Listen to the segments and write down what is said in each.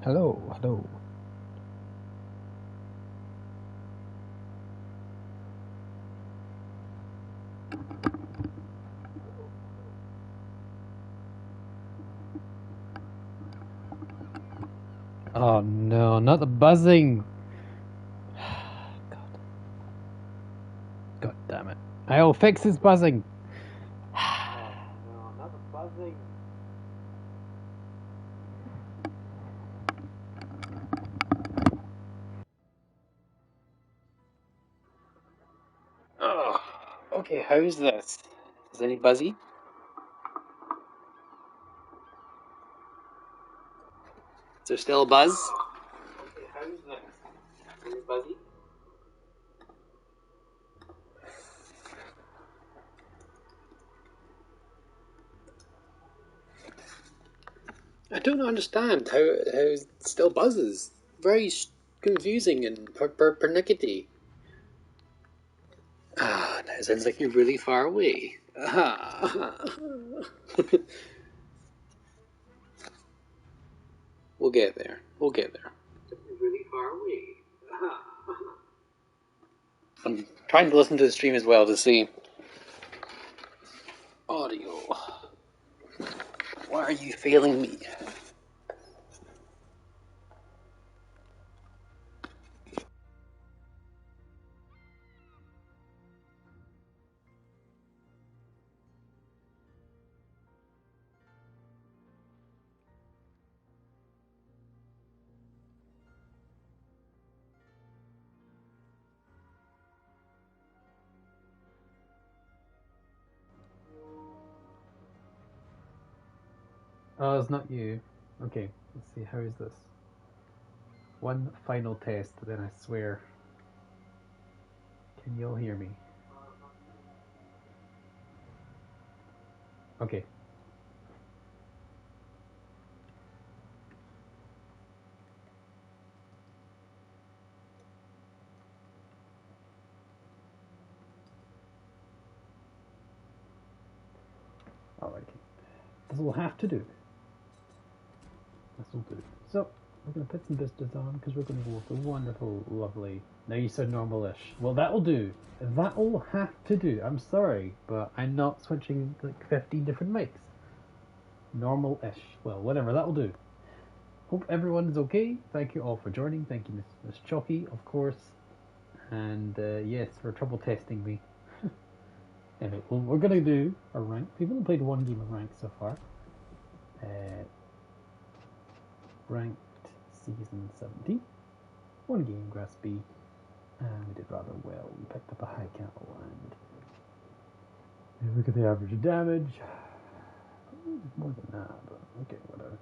Hello, hello. Oh no, not the buzzing! God. God damn it. I'll fix this buzzing! Oh no, not the buzzing! Oh, okay, how's this? Is any buzzy? Is there still a buzz? Okay, how's this? Is any buzzy? I don't understand how it still buzzes. Very confusing and pernickety. Ah, now it sounds like you're really far away. We'll get there. We'll get there. You're really far away. I'm trying to listen to the stream as well to see audio. Why are you failing me? Oh, it's not you. Okay, let's see, how is this? One final test, then I swear. Can you all hear me? Okay. Alright. This will have to do. This will do. So, we're going to put some vistas on because we're going to go with the wonderful, lovely. Now you said normal-ish. Well, that'll do. That'll have to do. I'm sorry, but I'm not switching like 15 different mics. Normal-ish. Well, whatever. That'll do. Hope everyone is okay. Thank you all for joining. Thank you, Miss Chalky, of course. And yes, for trouble testing me. Anyway, well, we're going to do a rank. We've only played one game of rank so far. Ranked season 17. One game, Grass B. And we did rather well. We picked up a high cattle and look at the average damage. More than that, but okay, whatever.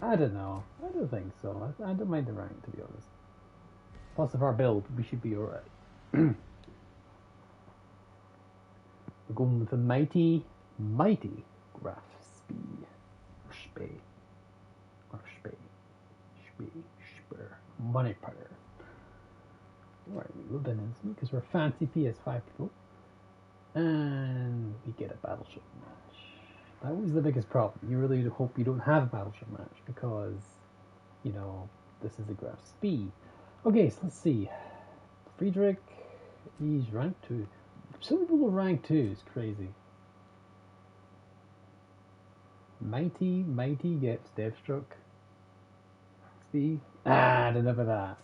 I don't know. I don't think so. I don't mind the rank, to be honest. Plus, of our build, we should be alright. We're going with the mighty Graf Spee. Or Spee. Or Spee. Spee. Spur. Money Putter. Alright, we load in instantly because we're fancy PS5 people. And we get a battleship match. That was the biggest problem. You really hope you don't have a battleship match because, you know, this is a Graf Spee. Okay, so let's see. Friedrich, he's rank 2. Some people are rank 2 is crazy. Mighty gets Deathstruck. See? I don't know about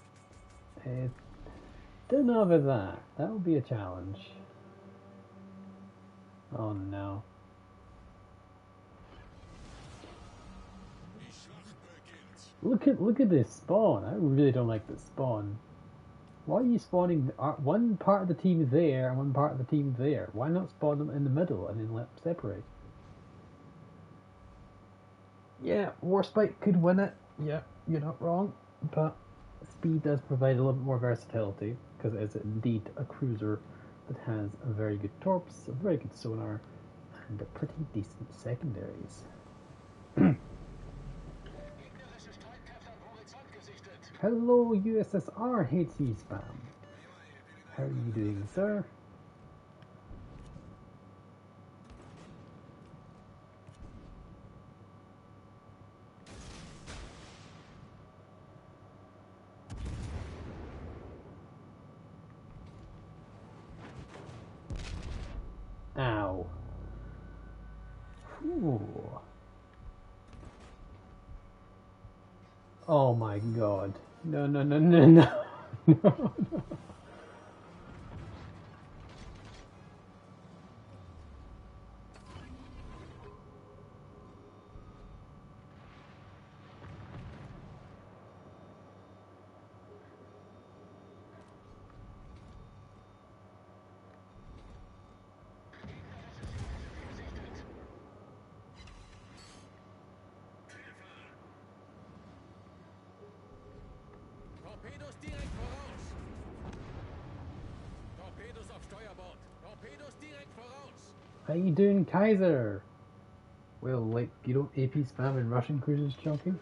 that. Don't know about that. That would be a challenge. Oh no. Look at this spawn. I really don't like this spawn. Why are you spawning one part of the team there and one part of the team there? Why not spawn them in the middle and then let them separate? Yeah, Warspite could win it. Yeah, you're not wrong. But speed does provide a little bit more versatility because it is indeed a cruiser that has a very good torps, a very good sonar, and a pretty decent secondaries. Hello, USSR HC spam. How are you doing, sir? now. Ooh. Oh my god. No, no, no, no, no. No, no. Torpedos direkt voraus! Torpedos auf Steuerbord! Torpedos direkt voraus! How you doing, Kaiser? Well, like, you don't AP spam in Russian cruisers, Chunky?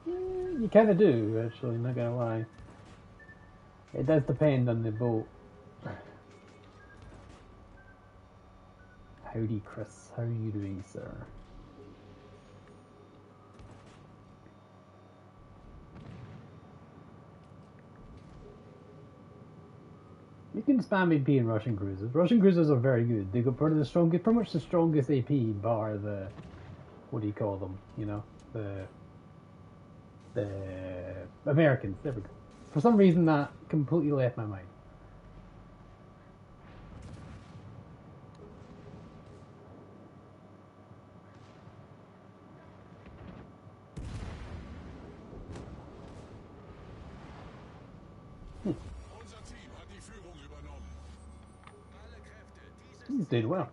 You kind of do, actually, not gonna lie. It does depend on the boat. Howdy, Chris. How are you doing, sir? You can spam AP in Russian cruisers. Russian cruisers are very good. They got pretty much the strongest AP bar the, what do you call them? You know, the Americans. There we go. For some reason, that completely left my mind. He's doing well.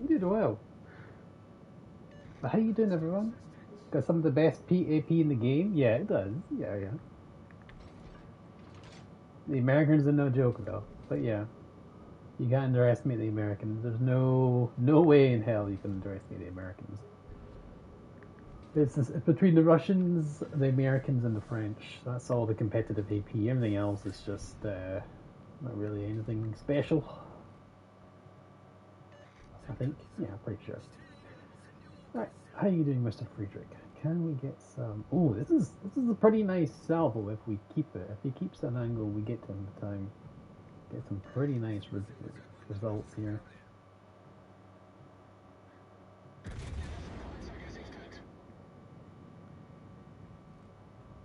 You did well. But how you doing, everyone? Got some of the best PAP in the game? Yeah, it does. Yeah, yeah. The Americans are no joke, though. But yeah, you can't underestimate the Americans. There's no way in hell you can underestimate the Americans. It's between the Russians, the Americans, and the French. That's all the competitive AP. Everything else is just not really anything special. I think. Yeah, I'm pretty sure. Alright, how are you doing, Mr. Friedrich? Can we get some... Oh, this is a pretty nice salvo if we keep it. If he keeps that angle, we get to him in time. Get some pretty nice results here.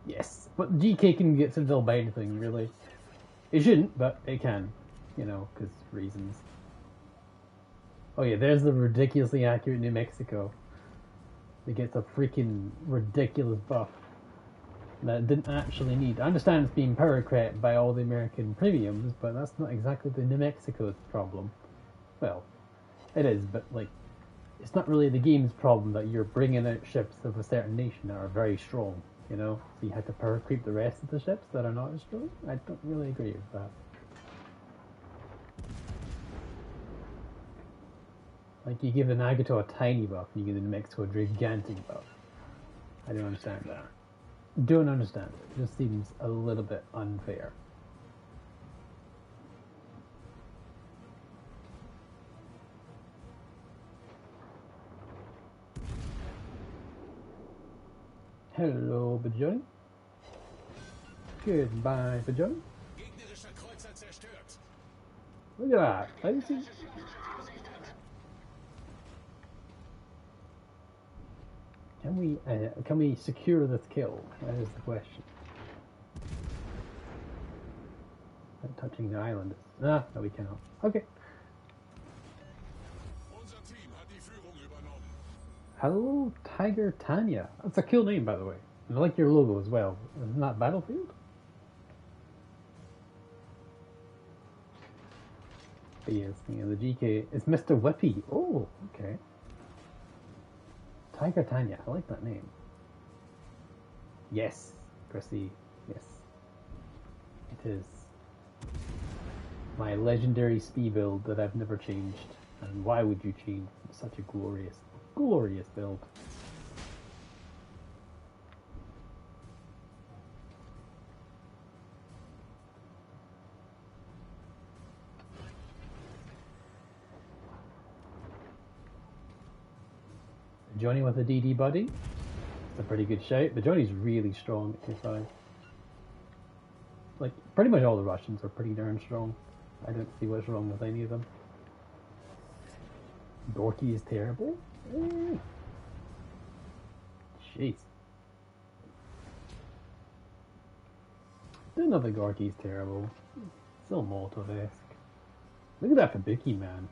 Yes, but GK can get Citadel by anything, really. It shouldn't, but it can. You know, because reasons. Oh yeah, there's the ridiculously accurate New Mexico. It gets a freaking ridiculous buff that it didn't actually need. I understand it's being power crept by all the American premiums, but that's not exactly the New Mexico's problem. Well, it is, but like, it's not really the game's problem that you're bringing out ships of a certain nation that are very strong, you know? So you had to power creep the rest of the ships that are not as strong? I don't really agree with that. Like, you give the Nagato a tiny buff, and you give the New Mexico a gigantic buff. I don't understand that. Don't understand it. It just seems a little bit unfair. Hello, Bajoni. Goodbye, Bajoni. Look at that. How do you see? Can we secure this kill? That is the question. Not touching the island. No, we cannot. Okay. Hello, Tiger Tanya. That's a cool name, by the way. And I like your logo as well. Isn't that Battlefield? But yes, you know, the GK is Mr. Whippy. Oh, okay. Tiger Tanya, I like that name. Yes, Chrissy, yes. It is my legendary speed build that I've never changed. And why would you change such a glorious, glorious build? Johnny with a DD buddy. It's a pretty good shout, but Johnny's really strong at 2-5. Like, pretty much all the Russians are pretty darn strong. I don't see what's wrong with any of them. Gorky is terrible? Jeez. Don't know that Gorky's terrible. Still Molotov-esque. Look at that Kabuki, man.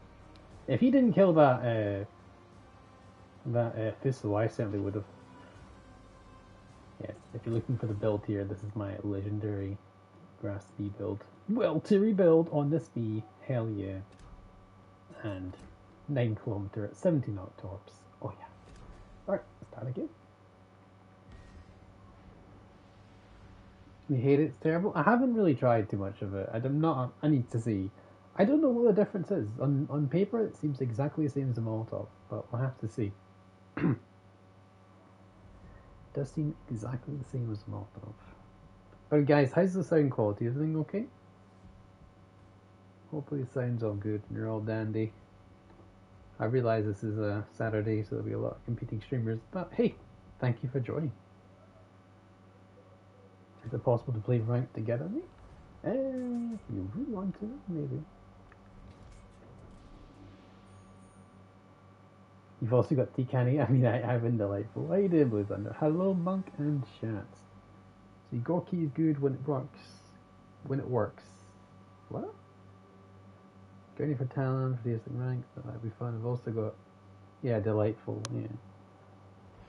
If he didn't kill that Thistle, I certainly would have. Yes, if you're looking for the build here, this is my legendary grass bee build. Well, to rebuild on this bee, hell yeah. And 9 kilometer at 70 knot torps. Oh yeah. Alright, let's start again. You hate it? It's terrible? I haven't really tried too much of it. I need to see. I don't know what the difference is. On paper, it seems exactly the same as a Molotov, but we'll have to see. It does seem exactly the same as a Molotov. Alright guys, how's the sound quality? Is everything okay? Hopefully the sound's all good and you're all dandy. I realise this is a Saturday, so there'll be a lot of competing streamers, but hey, thank you for joining. Is it possible to play ranked together? You would want to, maybe. You've also got Tikani. I mean, I've been delightful. How you doing, Blue Thunder? Hello, Monk and Chats. See, Gorky is good when it works. When it works. What? Going for talent, for the ranks, that might be fun. I've also got, yeah, delightful. Yeah.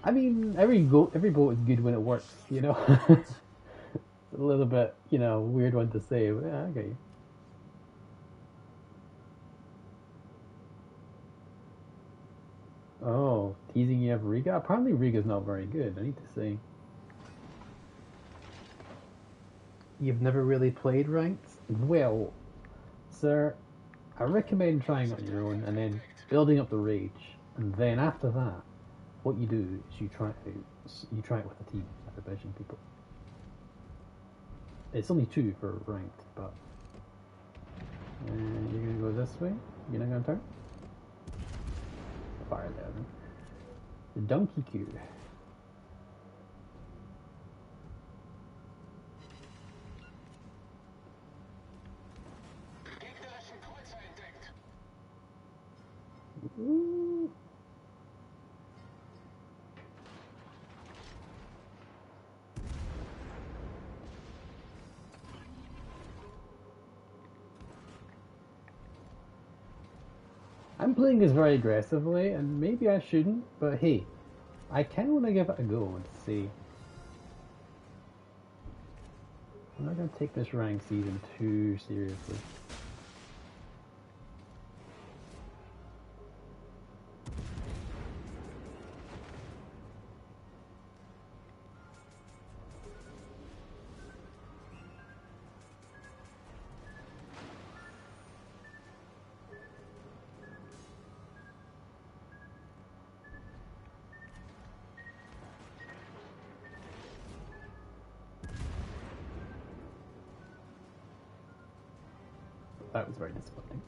I mean, every boat is good when it works. You know. It's a little bit, weird one to say, but yeah, okay. Oh, teasing you have Riga? Apparently Riga's not very good, I need to say. You've never really played ranked? Well, sir, I recommend trying it on your own and then building up the rage. And then after that, what you do is you try it with a team, like the Belgian people. It's only 2 for ranked, but you're gonna go this way? You're not gonna turn? Fire there then. The donkey queue. Ooh. I'm playing this very aggressively, and maybe I shouldn't, but hey, I kind of want to give it a go and see. I'm not going to take this ranked season too seriously. That was very disappointing.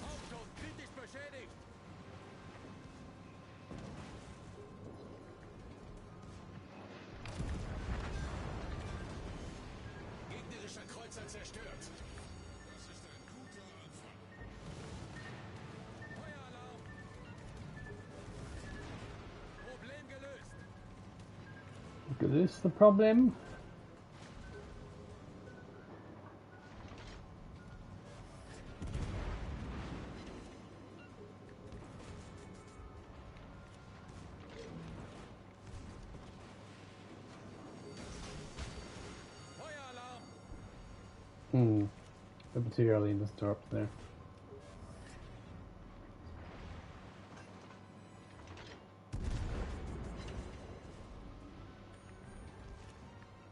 Hauptschuss kritisch beschädigt. Gegnerischer Kreuzer zerstört. Das ist ein guter Anfang. Feueralarm. Problem gelöst. Gelöst the problem. A bit too early in the start there.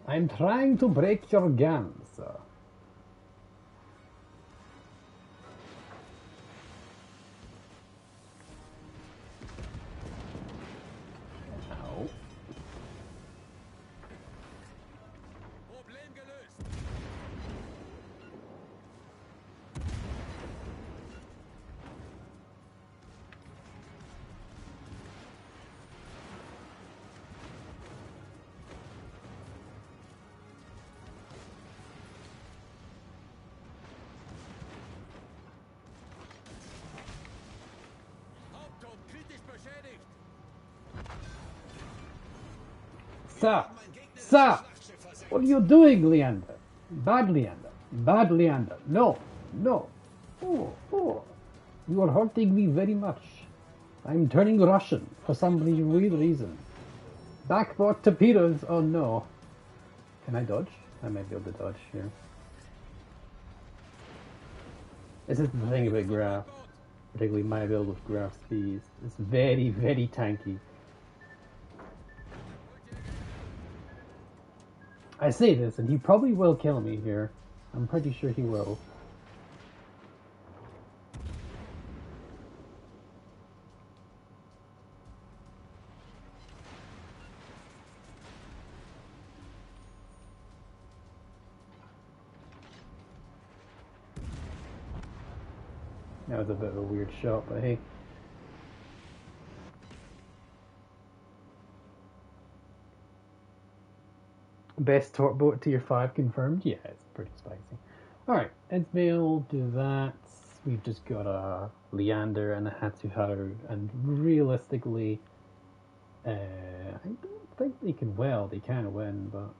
I'm trying to break your guns. Ow. Problem gelöst. Sir! Sir! What are you doing, Leander? Bad Leander. Bad Leander. No. No. Oh, oh. You are hurting me very much. I'm turning Russian for some weird reason. Backboard torpedoes. Oh no. Can I dodge? I might be able to dodge here. This is the thing about Graf, particularly my build with Graf speeds. It's very, very tanky. I say this, and he probably will kill me here. I'm pretty sure he will. That was a bit of a weird shot, but hey. Best torp boat tier 5 confirmed? Yeah, it's pretty spicy. Alright, Edmail, do that. We've just got a Leander and a Hatsuharu, and realistically, I don't think they can they can win, but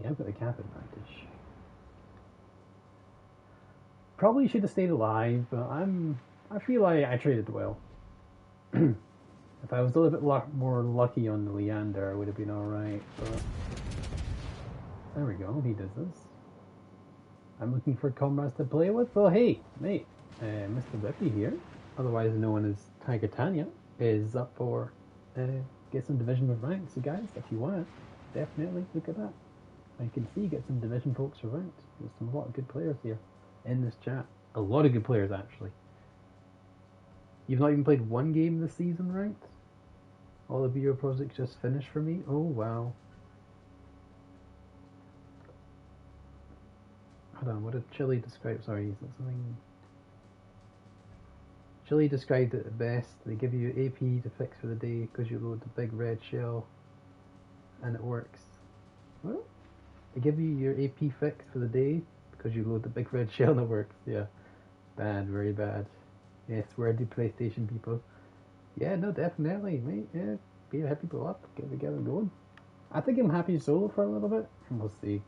yeah, I've got the cap advantage. Probably should have stayed alive, but I feel like I traded well. If I was a little bit more lucky on the Leander, I would have been alright, but there we go, he does this. I'm looking for comrades to play with. Well, hey, mate, Mr. Whippy here, otherwise known as Tiger Tanya, is up for get some division with ranks. So guys, if you want to, definitely look at that. I can see get some division folks for ranked. There's a lot of good players here in this chat. A lot of good players, actually. You've not even played one game this season, ranked? All the video projects just finished for me? Oh, wow. Hold on, what did Chili describe? Sorry, is that something? Chili described it at best. They give you AP to fix for the day because you load the big red shell and it works. What? They give you your AP fix for the day because you load the big red shell and it works. Yeah. Bad, very bad. Yes, where do PlayStation people? Yeah, no, definitely, mate. Yeah, be happy people up, get together going. I think I'm happy solo for a little bit, and we'll see.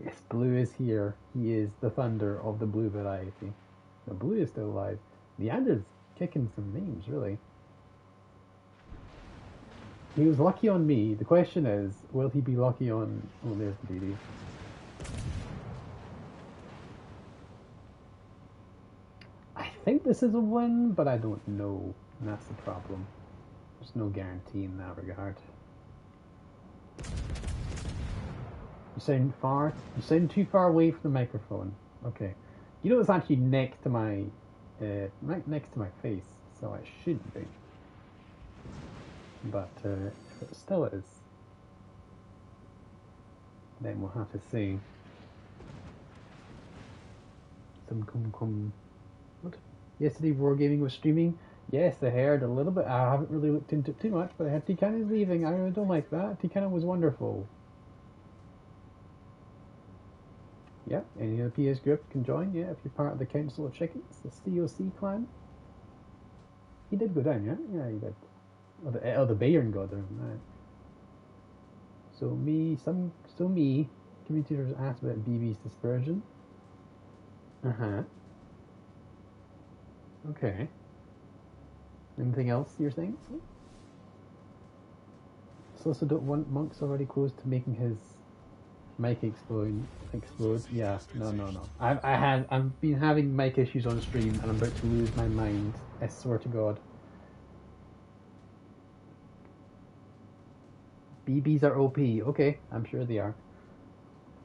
Yes, Blue is here. He is the thunder of the blue variety. The Blue is still alive. Leander's kicking some names, really. He was lucky on me. The question is, will he be lucky on... Oh, there's the BD. I think this is a win, but I don't know. And that's the problem. There's no guarantee in that regard. You sound too far away from the microphone. Okay. You know it's actually next to my next to my face, so it shouldn't be. But if it still is, then we'll have to see. What? Yesterday Wargaming was streaming. Yes, I heard a little bit. I haven't really looked into it too much, but I heard Tikana's leaving. I don't like that. Tikana was wonderful. Yeah, any of the PS group can join, yeah, if you're part of the Council of Chickens, the COC clan. He did go down, yeah? Yeah, he did. Oh, the Bayern got down, right. So me, communicators asked about BB's dispersion. Uh-huh. Okay. Anything else you're saying? Solicitor don't want Monk's already close to making his mic explode. Yeah, no. I've been having mic issues on stream and I'm about to lose my mind. I swear to God. BBs are OP. Okay, I'm sure they are.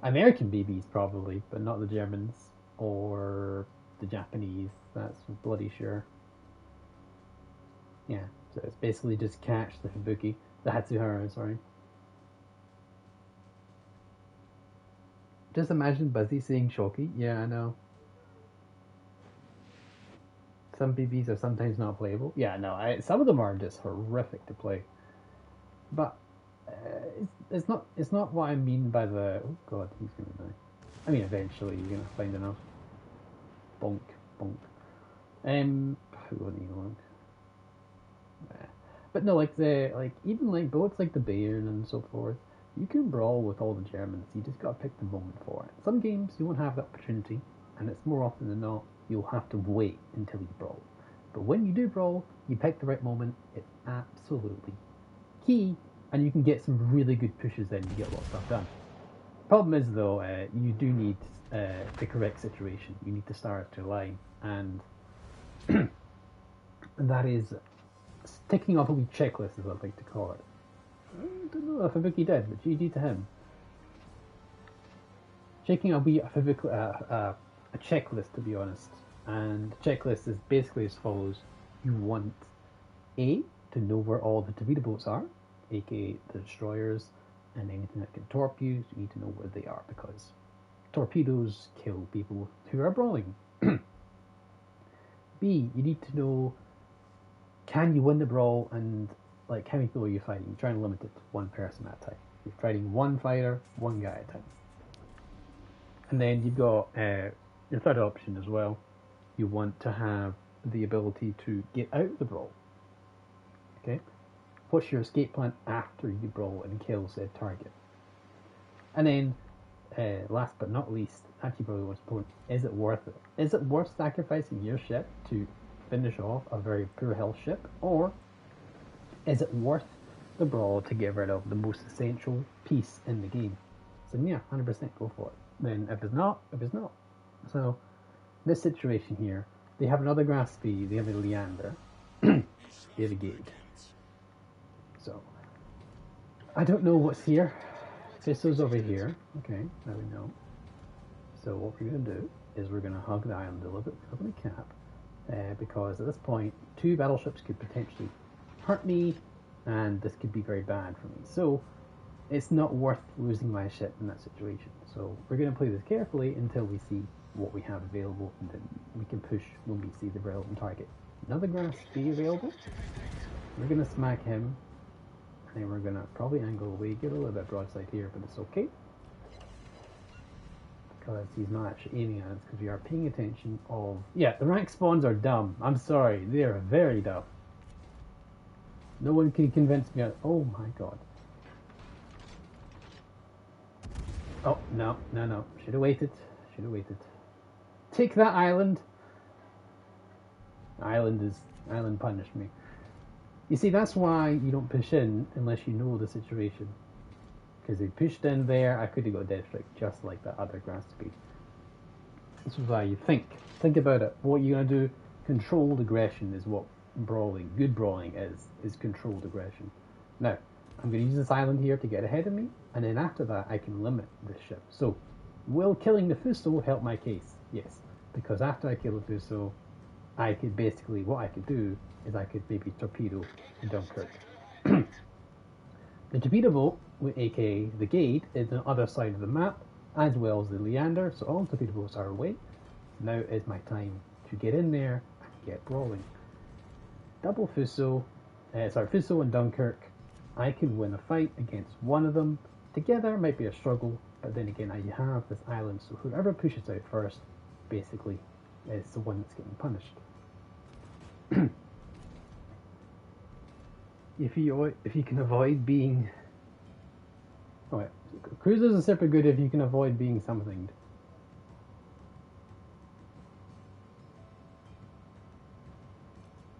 American BBs probably, but not the Germans or the Japanese. That's bloody sure. Yeah, so it's basically just catch the Fubuki, the Hatsuharu, sorry. Just imagine Buzzy saying Shoki. Yeah, I know. Some BBs are sometimes not playable. Yeah, no, some of them are just horrific to play. But it's not what I mean by the... Oh god, he's gonna die. I mean, eventually you're gonna find enough. Bonk. Who wouldn't you want? But no, even like boats like the Bayern and so forth, you can brawl with all the Germans. You just gotta pick the moment for it. Some games you won't have that opportunity, and it's more often than not you'll have to wait until you brawl. But when you do brawl, you pick the right moment. It's absolutely key, and you can get some really good pushes in. You get a lot of stuff done. Problem is though, you do need the correct situation. You need to start to line, and that is ticking off a wee checklist, as I'd like to call it. I don't know if Ibuki did, but GG to him. Checking a checklist, to be honest. And the checklist is basically as follows. You want A, to know where all the torpedo boats are, aka the destroyers, and anything that can torp you, so you need to know where they are, because torpedoes kill people who are brawling. B, you need to know, can you win the brawl, and like how many people are you fighting? You're trying to limit it to one person at a time. You're fighting one fighter, one guy at a time. And then you've got your third option as well. You want to have the ability to get out of the brawl. Okay? What's your escape plan after you brawl and kill said target? And then, last but not least, actually probably most important, is it worth it? Is it worth sacrificing your ship to finish off a very poor health ship? Or is it worth the brawl to get rid of the most essential piece in the game? So yeah, 100% go for it. Then if it's not, if it's not. So this situation here, they have another grass speed, they have a Leander, they have a Gate. So I don't know what's here. Fisso's over here. Okay, now we know. So what we're going to do is we're going to hug the island a little bit over the cap, because at this point 2 battleships could potentially hurt me, and this could be very bad for me. So it's not worth losing my ship in that situation. So we're going to play this carefully until we see what we have available, and then we can push when we see the relevant target. Another grass be available. We're going to smack him, and then we're going to probably angle away, get a little bit broadside here, but it's okay. Because he's not actually aiming at us, because we are paying attention of... Yeah, the rank spawns are dumb. I'm sorry, they are very dumb. No one can convince me. Oh my god. Oh, no. Should have waited. Take that, island. Island punished me. You see, that's why you don't push in unless you know the situation. Because they pushed in there, I could have got death strike just like that other grass speed. This is why you think. Think about it. What you're going to do, controlled aggression is what brawling, good brawling is controlled aggression. Now, I'm going to use this island here to get ahead of me, and then after that I can limit this ship. So, will killing the Fuso help my case? Yes. Because after I kill the Fuso, I could basically, what I could do is I could maybe torpedo Dunkirk. The torpedo boat, aka the Gate, is on the other side of the map, as well as the Leander, so all torpedo boats are away. Now is my time to get in there and get brawling. Double Fuso, Fuso and Dunkirk, I can win a fight against one of them. Together might be a struggle, but then again I have this island, so whoever pushes out first, basically, is the one that's getting punished. If you can avoid being... Oh, yeah. Cruisers are super good if you can avoid being something.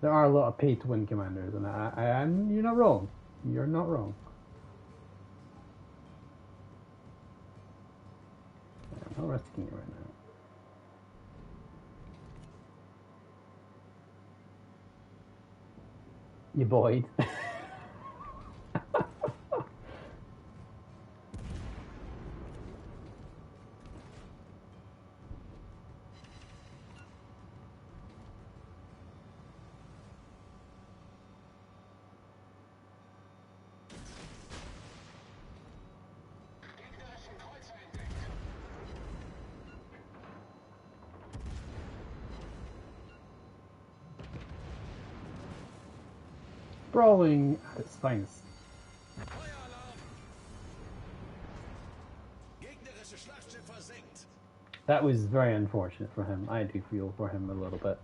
There are a lot of pay-to-win commanders, and you're not wrong. You're not wrong. I'm not risking it right now. You Boyd. Brawling at its finest. That was very unfortunate for him. I do feel for him a little bit.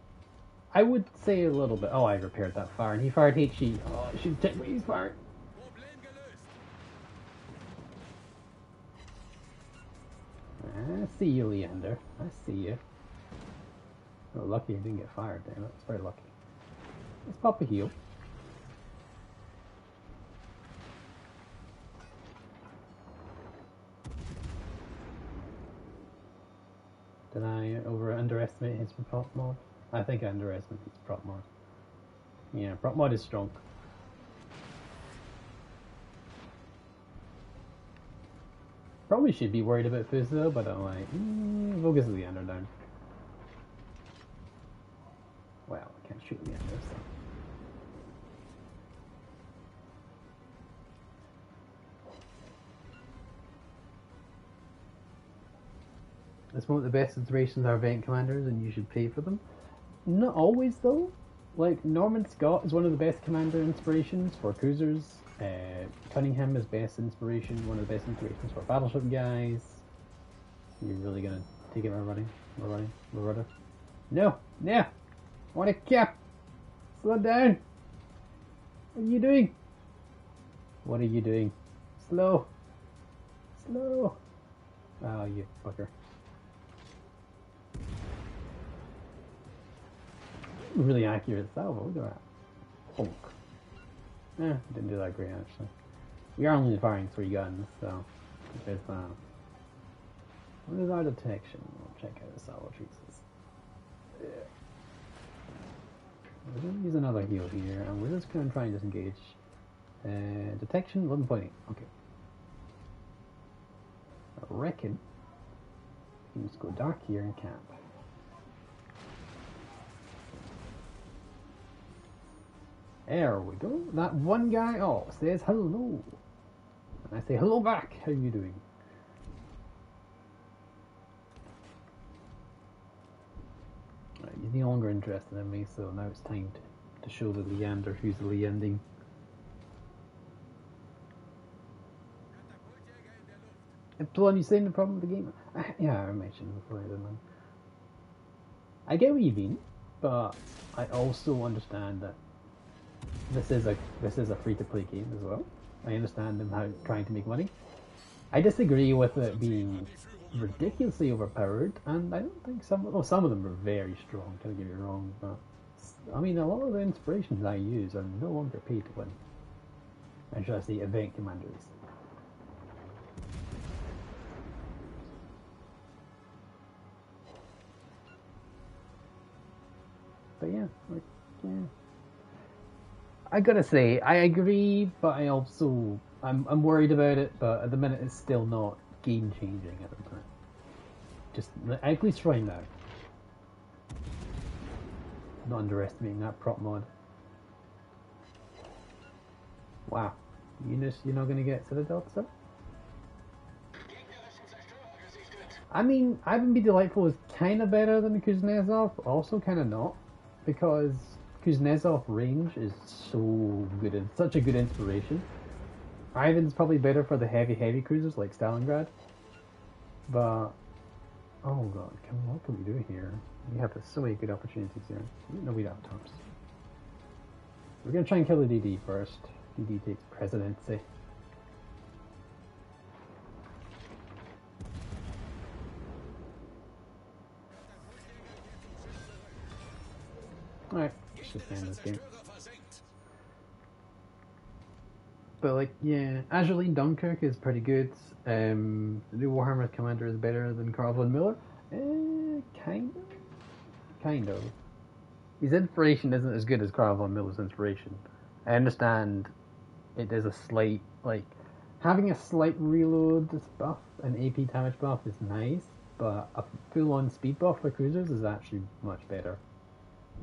I would say a little bit. Oh, I repaired that fire, and he fired HE. Oh, I should check what he's fired. Problem gelöst. I see you, Leander. I see you. Oh, lucky I didn't get fired, damn it. It's very lucky. Let's pop a heal. Did I underestimate his prop mod? I think I underestimated his prop mod. Yeah, prop mod is strong. Probably should be worried about Fizz though, but I'm like, focus Leander down. Well, I can't shoot Leander, so. It's one of the best inspirations are event commanders, and you should pay for them. Not always though. Like Norman Scott is one of the best commander inspirations for cruisers. Cunningham is best inspiration, one of the best inspirations for battleship guys. You're really gonna take it? We're running. No, no. I want a cap. Slow down. What are you doing? What are you doing? Slow. Oh, you fucker. Really accurate salvo. Look at that. Honk. Didn't do that great actually. We are only firing 3 guns, so there's that. What is our detection? We'll check out the salvo treats. Yeah. We're going to use another heal here, and we're just going to try and disengage. Detection 11.8. Okay. I reckon we can just go dark here and camp. There we go. That one guy, says hello. And I say hello back. How are you doing? Right, he's no longer interested in me, so now it's time to show the Leander who's the Leanding. Plon, you saying the problem with the game? Yeah, I mentioned before, didn't I? I get what you mean, but I also understand that this is a free-to-play game as well. I understand them trying to make money. I disagree with it being ridiculously overpowered, and I don't think some of them are very strong. Don't get me wrong, but I mean, a lot of the inspirations I use are no longer paid to win. And should I say, event commanders. But yeah, I gotta say, I agree, but I also I'm worried about it. But at the minute, it's still not game changing at the minute. Just at least right now. Not underestimating that prop mod. Wow, you're not gonna get Citadel stuff. I mean, Ivan Be Delightful is kind of better than Kuznetsov, also kind of not, because Kuznetsov range is so good and such a good inspiration. Ivan's probably better for the heavy cruisers like Stalingrad, but oh god, what can we do here? We have so many good opportunities here. No, we don't have terms. We're gonna try and kill the DD first. DD takes presidency. Alright, let's just end this game. But like, yeah, Azurine Dunkirk is pretty good. The new Warhammer Commander is better than Carl von Miller. Kind of. His inspiration isn't as good as Carl von Miller's inspiration. I understand it is a slight, like, having a slight reload buff, an AP damage buff is nice, but a full-on speed buff for cruisers is actually much better.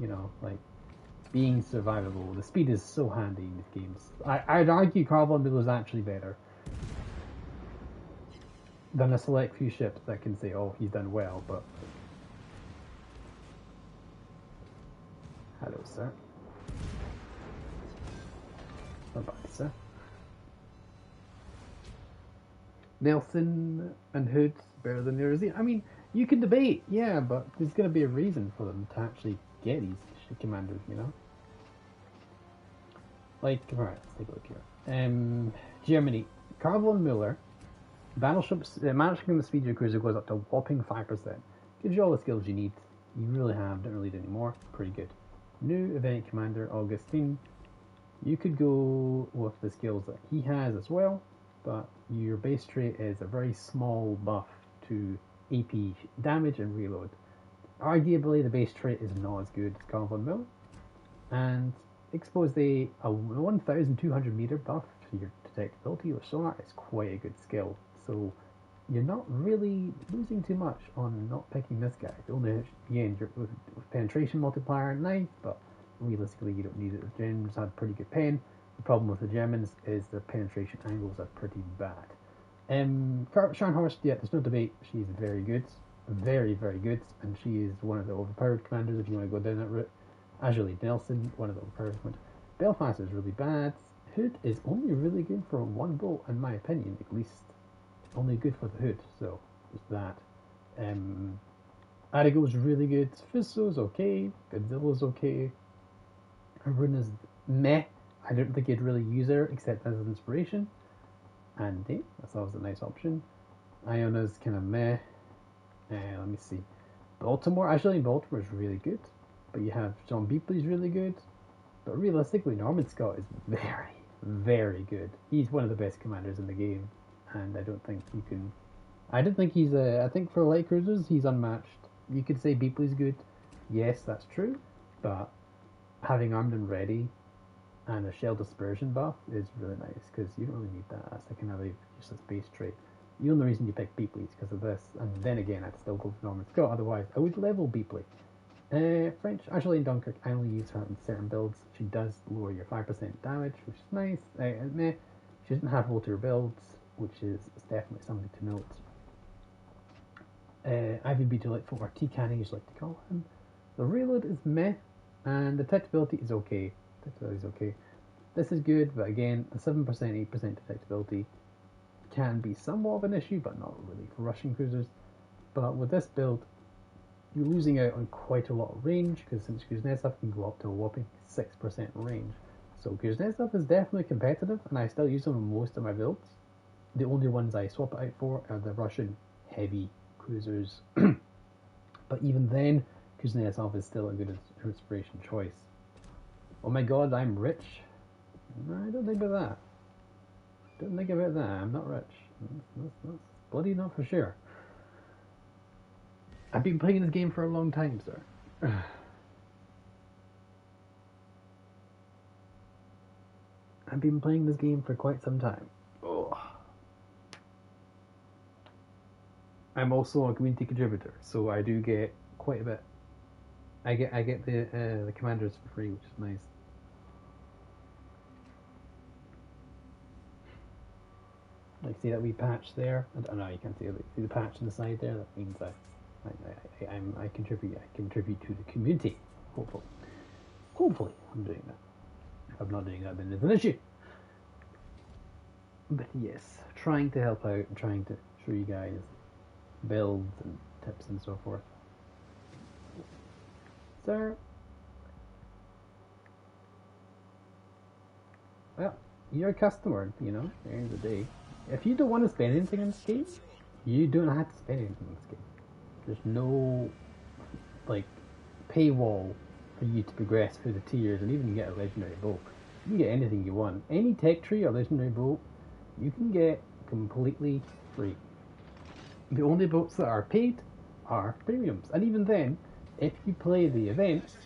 You know, like, being survivable. The speed is so handy in these games. I'd argue Carl von Miller is actually better than a select few ships that can say, oh, he's done well, but... Hello, sir. Bye-bye, sir. Nelson and Hood better than yours. I mean, you can debate, yeah, but there's going to be a reason for them to actually get these commanders, you know? Like, alright, let's take a look here. Germany. Karl von Mueller. Battleships, managing the speed of your cruiser goes up to a whopping 5%. Gives you all the skills you need. You really have, don't really need any more. Pretty good. New event commander, Augustine. You could go with the skills that he has as well, but your base trait is a very small buff to AP damage and reload. Arguably, the base trait is not as good as Karl von Mueller. And expose a 1,200 meter buff to your detectability with sonar is quite a good skill. So you're not really losing too much on not picking this guy. The only, again, with penetration multiplier, nice, but realistically you don't need it. The Germans have pretty good pen. The problem with the Germans is their penetration angles are pretty bad. Scharnhorst, yeah, there's no debate. She's very good. Very, very good. And she is one of the overpowered commanders if you want to go down that route. Azurely Nelson, one of the overpowered ones. Belfast is really bad. Hood is only really good for one bolt, in my opinion, at least. Only good for the Hood, so just that. Arago's really good. Fisso's okay. Godzilla's okay. Haruna's meh. I don't think you'd really use her except as an inspiration. Andy, that's always a nice option. Iona's kind of meh. Let me see. Baltimore, actually Baltimore is really good. But you have John Beepley's really good. But realistically, Norman Scott is very, very good. He's one of the best commanders in the game. And I don't think you can... I don't think he's I think for light cruisers, he's unmatched. You could say Beepley's good. Yes, that's true. But having Armed and Ready and a Shell Dispersion buff is really nice. Because you don't really need that. That's a kind of a useless base trait. The only reason you pick Beepley is because of this. And then again, I'd still go for Norman Scott. Otherwise, I would level Beepley. French, actually in Dunkirk, I only use her in certain builds. She does lower your 5% damage, which is nice. She doesn't have rotor builds, which is definitely something to note. IVB to like or T-Canning, as you like to call him. The reload is meh, and the detectability is okay. This is good, but again, a 7%, 8% detectability can be somewhat of an issue, but not really for Russian cruisers. But with this build, you're losing out on quite a lot of range, because since Kuznetsov can go up to a whopping 6% range. So Kuznetsov is definitely competitive, and I still use them in most of my builds. The only ones I swap it out for are the Russian heavy cruisers. But even then, Kuznetsov is still a good inspiration choice. Oh my god, I'm rich? No, I don't think about that. Don't think about that, I'm not rich. That's bloody not for sure. I've been playing this game for a long time, sir. I've been playing this game for quite some time. Oh. I'm also a community contributor, so I do get quite a bit. I get the commanders for free, which is nice. Like, see that wee patch there? I don't know, you can't see it. See the patch on the side there? That means I contribute. I contribute to the community. Hopefully, I'm doing that. If I'm not doing that, then there's an issue. But yes, trying to help out and trying to show you guys builds and tips and so forth. Sir, well, you're a customer, you know, at the end of the day. If you don't want to spend anything on this game, you don't have to spend anything on this game. There's no, like, paywall for you to progress through the tiers, and even you get a legendary bolt. You can get anything you want. Any tech tree or legendary bolt, you can get completely free. The only boats that are paid are premiums, and even then, if you play the event,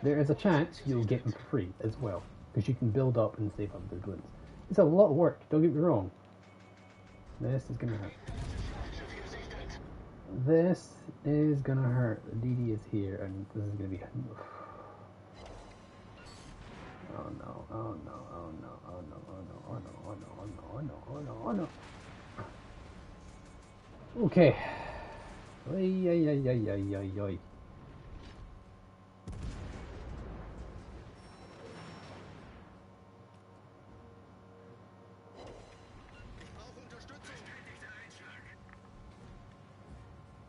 there is a chance you'll get them for free as well, because you can build up and save up the goods. It's a lot of work, don't get me wrong. This is gonna hurt. This is gonna hurt. The DD is here, and this is gonna be... Oh no, oh no, oh no, oh no, oh no, oh no, oh no, oh no, oh no, oh no, oh no. Okay. Ay, ay, ay, ay, ay, ay, ay.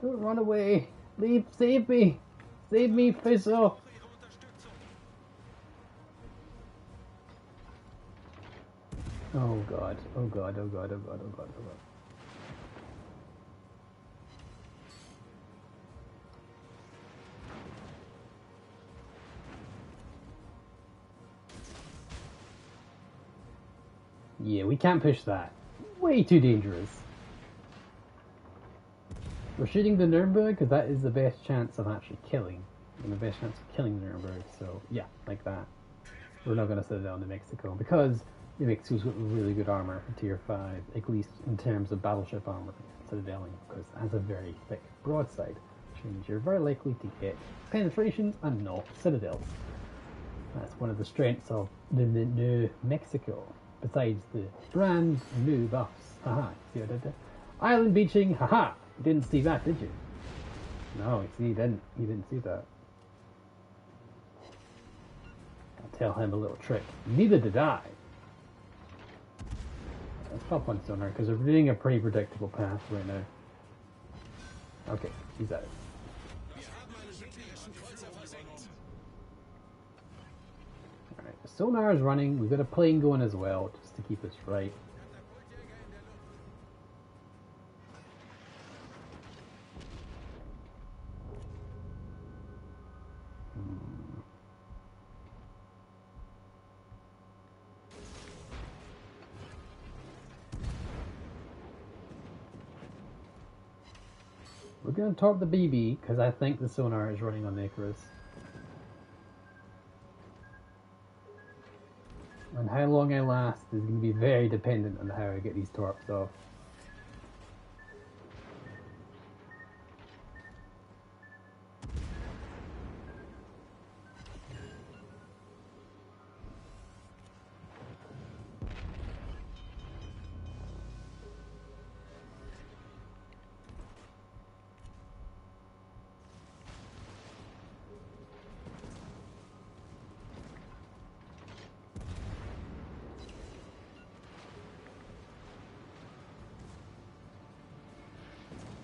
Don't run away. Leave, save me. Save me, Fizzle. Oh god, oh god, oh god, oh god, oh god, oh god. Yeah, we can't push that. Way too dangerous. We're shooting the Nuremberg because that is the best chance of actually killing. And the best chance of killing the Nuremberg, so yeah, like that. We're not going to set it down to Mexico because New Mexico's got really good armor for tier 5, at least in terms of battleship armor, citadeling, because it has a very thick broadside, which means you're very likely to get penetrations and not citadels. That's one of the strengths of the New Mexico, besides the brand new buffs. Haha, see what I did there? Island beaching, haha! You didn't see that, did you? No, see, you didn't. You didn't see that. I'll tell him a little trick. Neither did I. Let's pop on sonar, because we're doing a pretty predictable path right now. Okay, he's at it. Wir haben einen südlichen Kreuzer versenkt. Alright, the sonar is running. We've got a plane going as well, just to keep us right. Katapultjäger in der Luft. We're going to top the BB, because I think the sonar is running on the Icarus. And how long I last is going to be very dependent on how I get these torps off.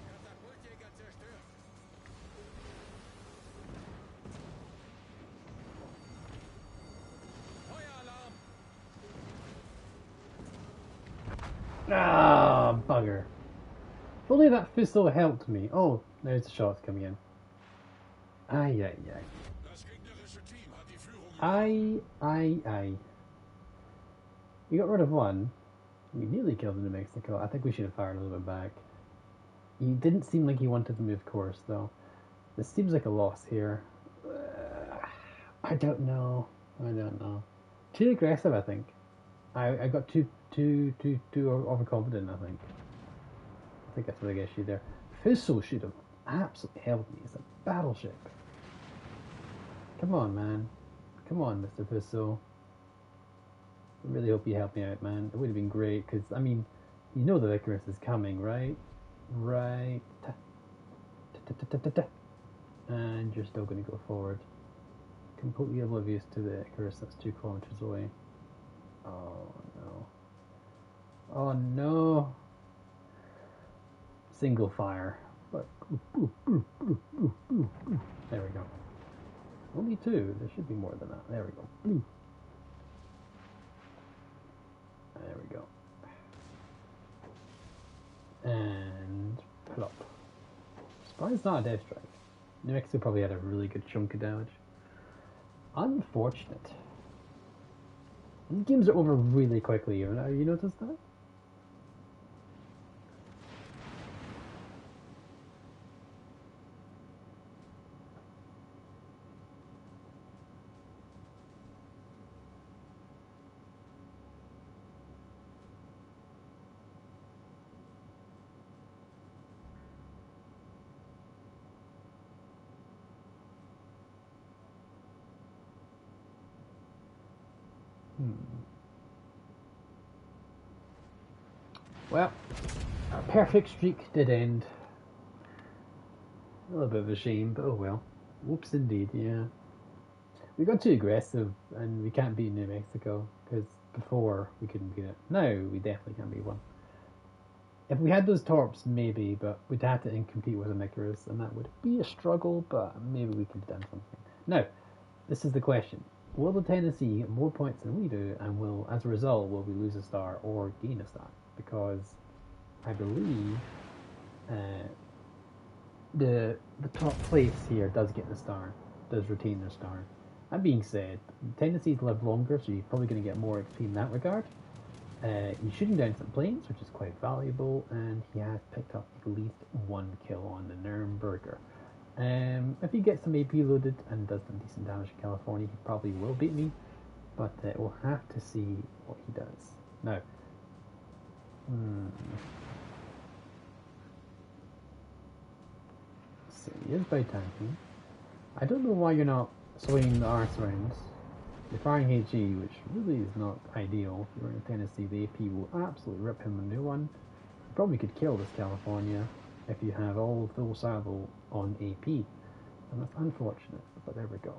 Katapultjäger zerstört. Feueralarm. Ah, bugger. If only that Fusil helped me. Oh, there's the shots coming in. Ay, ay, ay. Das gegnerische Team hat die Führung. Ay, ay, ay. We got rid of one. We nearly killed him in Mexico. I think we should have fired a little bit back. He didn't seem like he wanted to move course, though. This seems like a loss here. I don't know. I don't know. Too aggressive, I think. I got too overconfident, I think. I think that's the big issue there. Fusil should have absolutely held me. It's a battleship. Come on, man. Come on, Mr. Fusil. I really hope you help me out, man. It would have been great, because, I mean, you know the Icarus is coming, right? Right. And you're still going to go forward. Completely oblivious to the Icarus that's 2 kilometers away. Oh, no. Oh, no. Single fire. But there we go. Only 2. There should be more than that. There we go. There we go. And plop. Surprised it's not a death strike. New Mexico probably had a really good chunk of damage. Unfortunate. Games are over really quickly. You noticed that? Well, our perfect streak did end. A little bit of a shame, but oh well. Whoops indeed, yeah. We got too aggressive and we can't beat New Mexico, because before we couldn't beat it. Now we definitely can't beat one. If we had those torps, maybe, but we'd have to compete with an Icarus, and that would be a struggle, but maybe we could have done something. Now, this is the question. will the Tennessee get more points than we do, and will, as a result, will we lose a star or gain a star? Because I believe the top place here does get the star, does retain their star. That being said, Tennessee's live longer, so you're probably going to get more XP in that regard. He's shooting down some planes, which is quite valuable, and he has picked up at least 1 kill on the Nürnberger. If he gets some AP loaded and does some decent damage to California, he probably will beat me, but we'll have to see what he does. Now, so he is by tanking. I don't know why you're not swinging the arse rounds. You're firing HE, which really is not ideal. If you're in Tennessee, the AP will absolutely rip him a new one. You probably could kill this California if you have all full salvo on AP. And that's unfortunate, but there we go.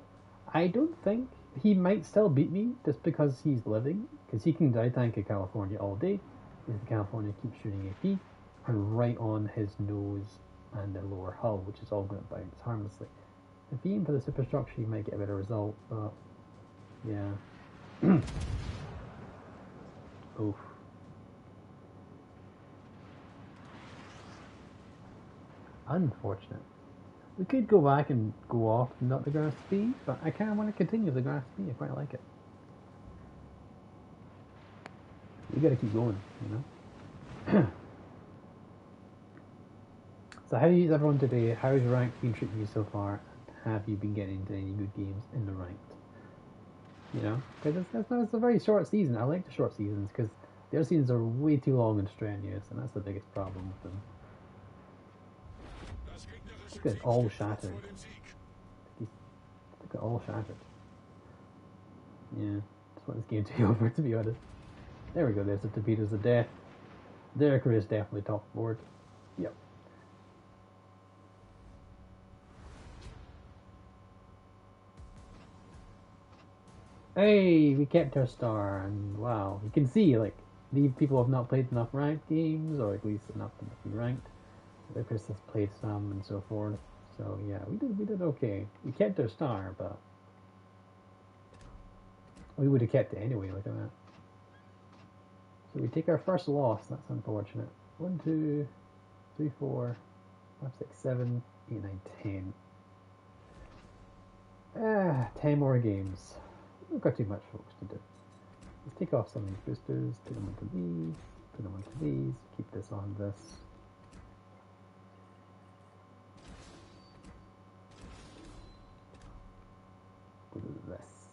I don't think he might still beat me just because he's living, because he can die tank a California all day if the California keeps shooting AP, and right on his nose and the lower hull, which is all going to bounce harmlessly. If he aimed for the superstructure, he might get a better result, but yeah. Oof. Unfortunate. We could go back and go off and not the grass speed, but I kind of want to continue the grass speed. I quite like it. You gotta keep going, you know? So how is everyone today? How's your rank been treating you so far? Have you been getting into any good games in the ranked? You know, because it's a very short season. I like the short seasons because their seasons are way too long and strenuous, and that's the biggest problem with them. Look at it all shattered. Look at all shattered. Yeah, just want this game to be over, to be honest. There we go, there's the torpedoes of death. Their career is definitely top board. Yep. Hey, we kept our star, and wow, you can see, like, these people have not played enough ranked games, or at least enough to be ranked. Chris has played some and so forth. So yeah, we did okay. We kept our star, but we would have kept it anyway. Look at that. So we take our first loss. That's unfortunate. 1, 2, 3, 4, 5, 6, 7, 8, 9, 10. 10 more games. We've got too much, folks, to do. Let's take off some of these boosters. Put them onto these. Put them onto these. Keep this on this. This.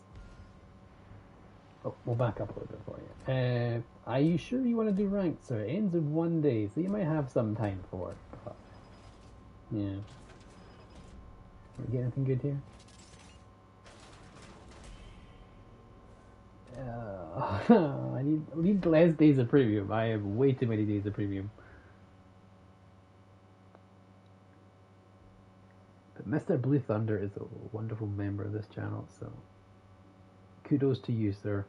Oh, we'll back up a little bit for you. Are you sure you want to do ranked, sir? It ends in 1 day, so you might have some time for it. But yeah. We get anything good here? I need less days of premium. I have way too many days of premium. But Mr. Blue Thunder is a wonderful member of this channel, so kudos to you, sir.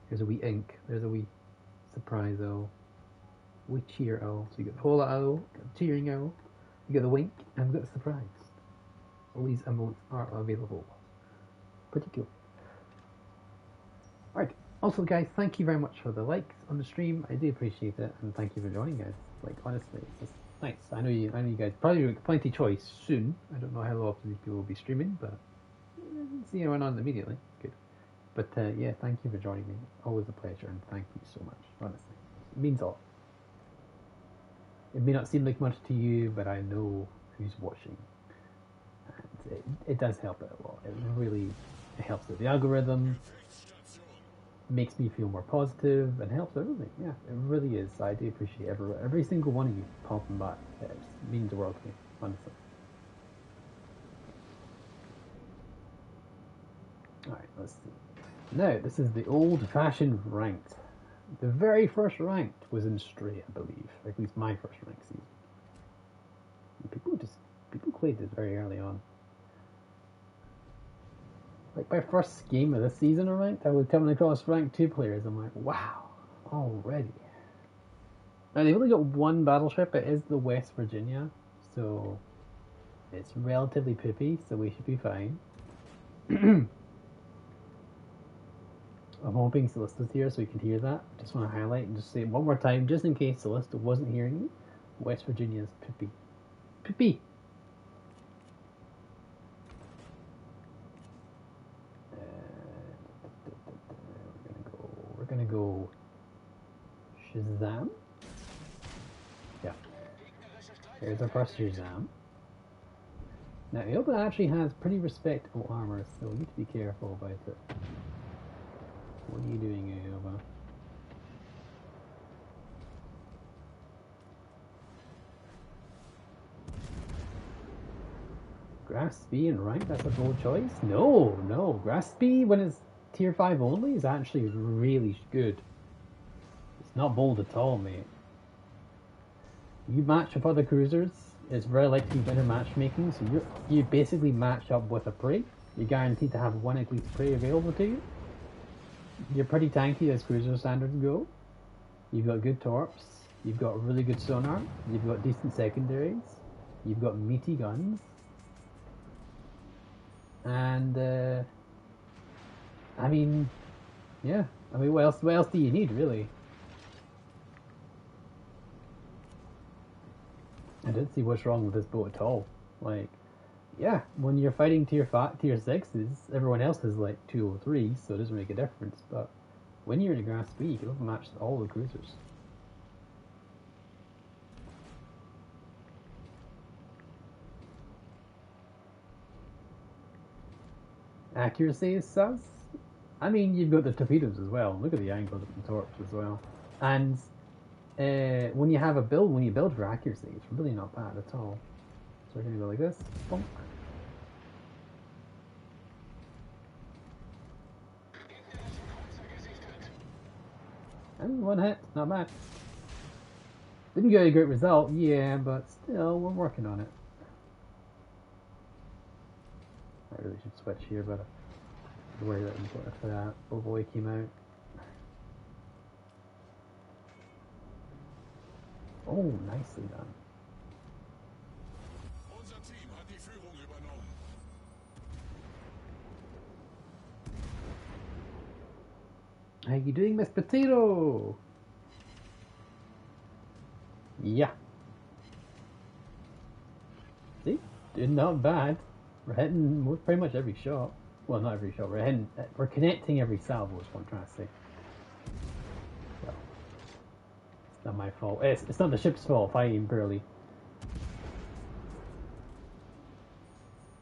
There's a wee ink. There's a wee surprise O. Wee cheer O. So you got the whole O, got the cheering O, you got the wink, and you got the surprise. All these emotes are available. Pretty cool. Alright, also guys, thank you very much for the likes on the stream. I do appreciate it, and thank you for joining, guys. Like, honestly, it's just nice. I know you guys probably get plenty of choice soon. I don't know how often these people will be streaming, but see anyone on immediately. Good. But yeah, thank you for joining me. Always a pleasure, and thank you so much. Honestly, it means a lot. It may not seem like much to you, but I know who's watching, and it does help it a lot. It really helps with the algorithm, makes me feel more positive, and helps everything. Yeah, it really is. I do appreciate every single one of you popping by. It means the world to me, honestly. Alright, let's see. Now, this is the old-fashioned ranked. The very first ranked was in Stray, I believe. Or at least my first ranked season. And people played this very early on. Like my first game of this season of ranked, I was coming across ranked 2 players. I'm like, wow, already. Now they've only got one battleship. It is the West Virginia, so It's relatively poopy, so we should be fine. I'm hoping Celesta's here so we can hear that. Just want to highlight and just say it one more time, just in case Celesta wasn't hearing you. West Virginia's poopy. Poopy! We're gonna go Shazam. Yeah. Here's our first Shazam. Now, Ilba actually has pretty respectable armor, so we need to be careful about it. What are you doing, Ilba? Grass speed and rank, that's a bold choice? No, no. Grass speed when it's tier 5 only is actually really good. It's not bold at all, mate. You match up other cruisers, it's very likely better matchmaking, so you basically match up with a prey. You're guaranteed to have one at least prey available to you. You're pretty tanky as cruiser standards go. You've got good torps, you've got really good sonar, you've got decent secondaries, you've got meaty guns. And I mean, yeah. I mean, what else do you need, really? I don't see what's wrong with this boat at all. Like, yeah, when you're fighting tier 6s, everyone else is like 203, so it doesn't make a difference. But when you're in a grass speed, you can overmatch all the cruisers. Accuracy is sus. I mean, you've got the torpedoes as well. Look at the angle of the torps as well. And when you build for accuracy, it's really not bad at all. So we're gonna go like this. Bonk. And one hit, not bad. Didn't get a great result, yeah, but still, we're working on it. I really should switch here, but I'm worried that if that oh boy came out. Oh, nicely done. Unser Team hat die Führung übernommen. How you doing, Miss Potato? Yeah. See? Not bad. We're hitting pretty much every shot. Well, not every shot. We're connecting every salvo is what I'm trying to say. Well, it's not my fault. It's not the ship's fault if I aim poorly.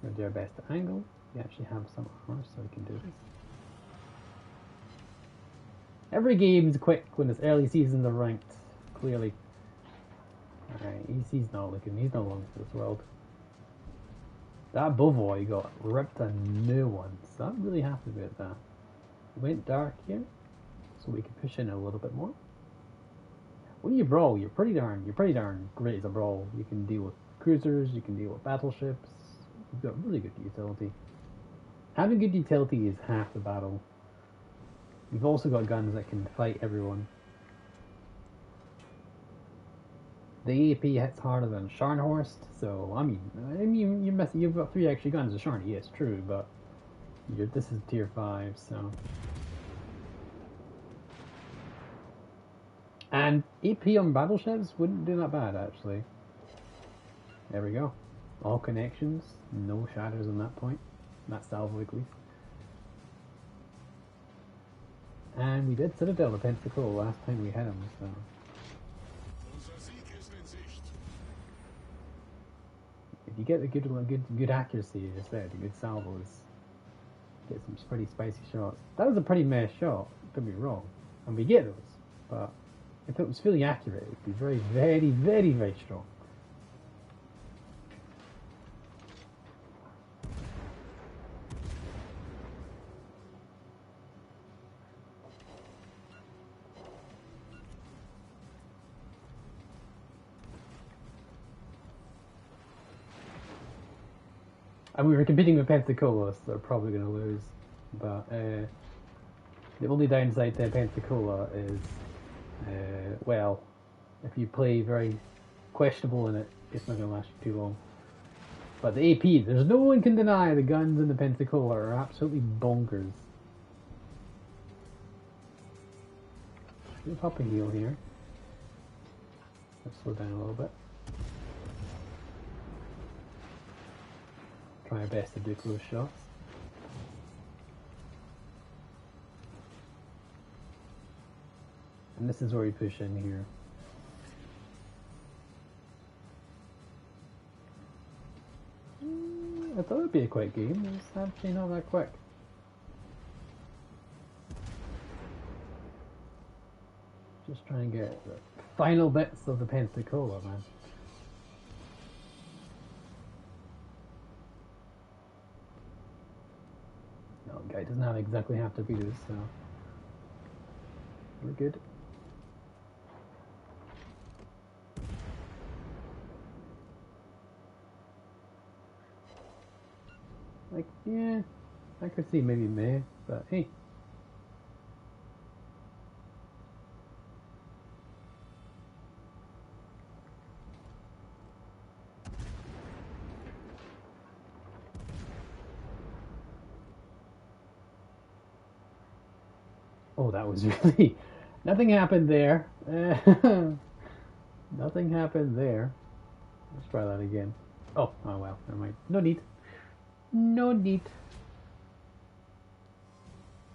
We're gonna do our best to angle. We actually have some armor, so we can do this. Every game's quick when it's early seasons are ranked, clearly. Alright, he's not looking, he's no longer for this world. That Bovoy got ripped a new one, so I'm really happy about that. Went dark here, so we can push in a little bit more. When you brawl, you're pretty darn great as a brawl. You can deal with cruisers, you can deal with battleships, you've got really good utility. Having good utility is half the battle. You've also got guns that can fight everyone. The AP hits harder than Scharnhorst, so I mean you've got 3 extra guns as Scharny, yes, true, but this is tier 5, so. And AP on battleships wouldn't do that bad, actually. There we go. All connections, no shatters on that point. That salvo at least. And we did Citadel of Pensacola last time we had him, so. Unser Sieg ist in Sicht. If you get the good accuracy, as I said, the good salvos, get some pretty spicy shots. That was a pretty meh shot, don't be wrong. And we get those, but if it was fully accurate, it would be very, very, very, very strong. And we were competing with Pensacola, so they're probably going to lose. But the only downside to Pensacola is, if you play very questionable in it, it's not going to last you too long. But the AP, there's no one can deny the guns in the Pensacola are absolutely bonkers. We'll pop a heal here. Let's slow down a little bit. Try our best to do close shots. And this is where we push in here. I thought it would be a quick game. It's actually not that quick. Just try and get the final bits of the Pensacola, man. No, the guy doesn't exactly have to be this, so we're good. Like, yeah, I could see maybe May, but hey. Oh, that was really... Nothing happened there. Nothing happened there. Let's try that again. Oh well, never mind. No need. No need.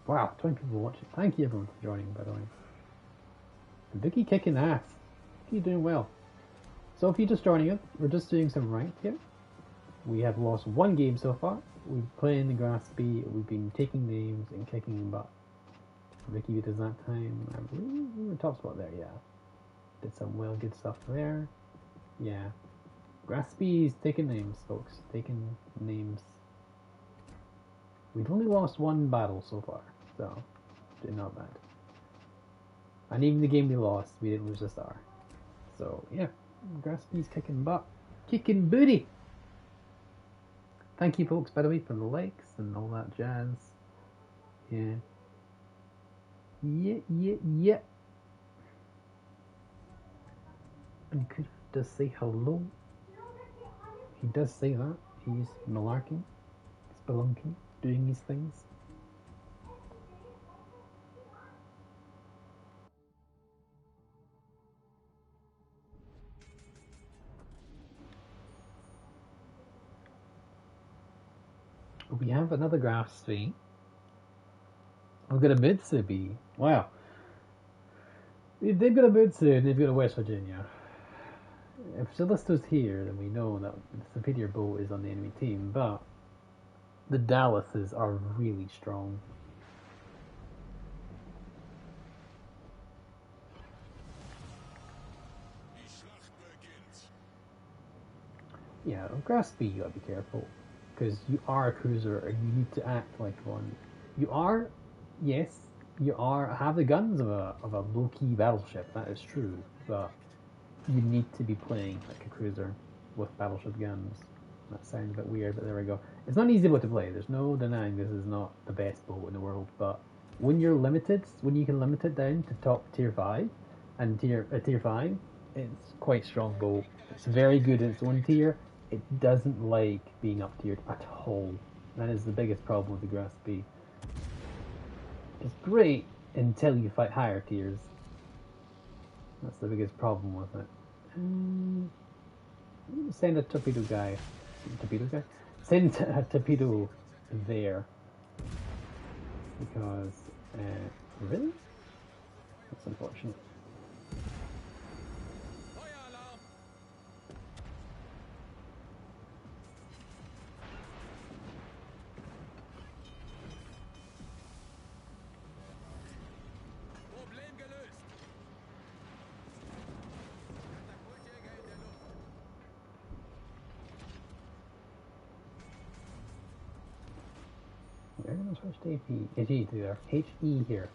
Wow, 20 people watching. Thank you everyone for joining, by the way. And Vicky kicking ass. Vicky doing well. So if you're just joining us, we're just doing some ranked here. We have lost one game so far. We've played in the grass speed. We've been taking names and kicking butt. Vicky does that time. I believe we were top spot there, yeah. Did some well good stuff there. Yeah. Graspy's taking names, folks. Taking names. We've only lost one battle so far, so not bad. And even the game we lost, we didn't lose a star. So yeah, Graspy's kicking butt. Kicking booty! Thank you folks, by the way, for the likes and all that jazz. Yeah. Yeah. And could does say hello. He does say that. He's malarking, spelunking, doing these things. We have another grass fee. We've got a Mitsubi. Wow. They've got a Mitsu and they've got a West Virginia. If Celestia's here, then we know that the superior boat is on the enemy team, but the Dallases are really strong. Yeah, on Grass B you gotta be careful, because you are a cruiser and you need to act like one. You are, yes, have the guns of a low-key battleship, that is true, but you need to be playing like a cruiser with battleship guns. That sounds a bit weird, but there we go. It's not an easy boat to play. There's no denying this is not the best boat in the world, but when you're limited, when you can limit it down to top tier 5 and tier 5, it's quite strong boat. It's very good in its own tier. It doesn't like being up tiered at all. That is the biggest problem with the Grass B. It's great until you fight higher tiers. That's the biggest problem with it. Send a torpedo guy. Send a torpedo there. Because, really? That's unfortunate. We're going to switch to HE to HE here.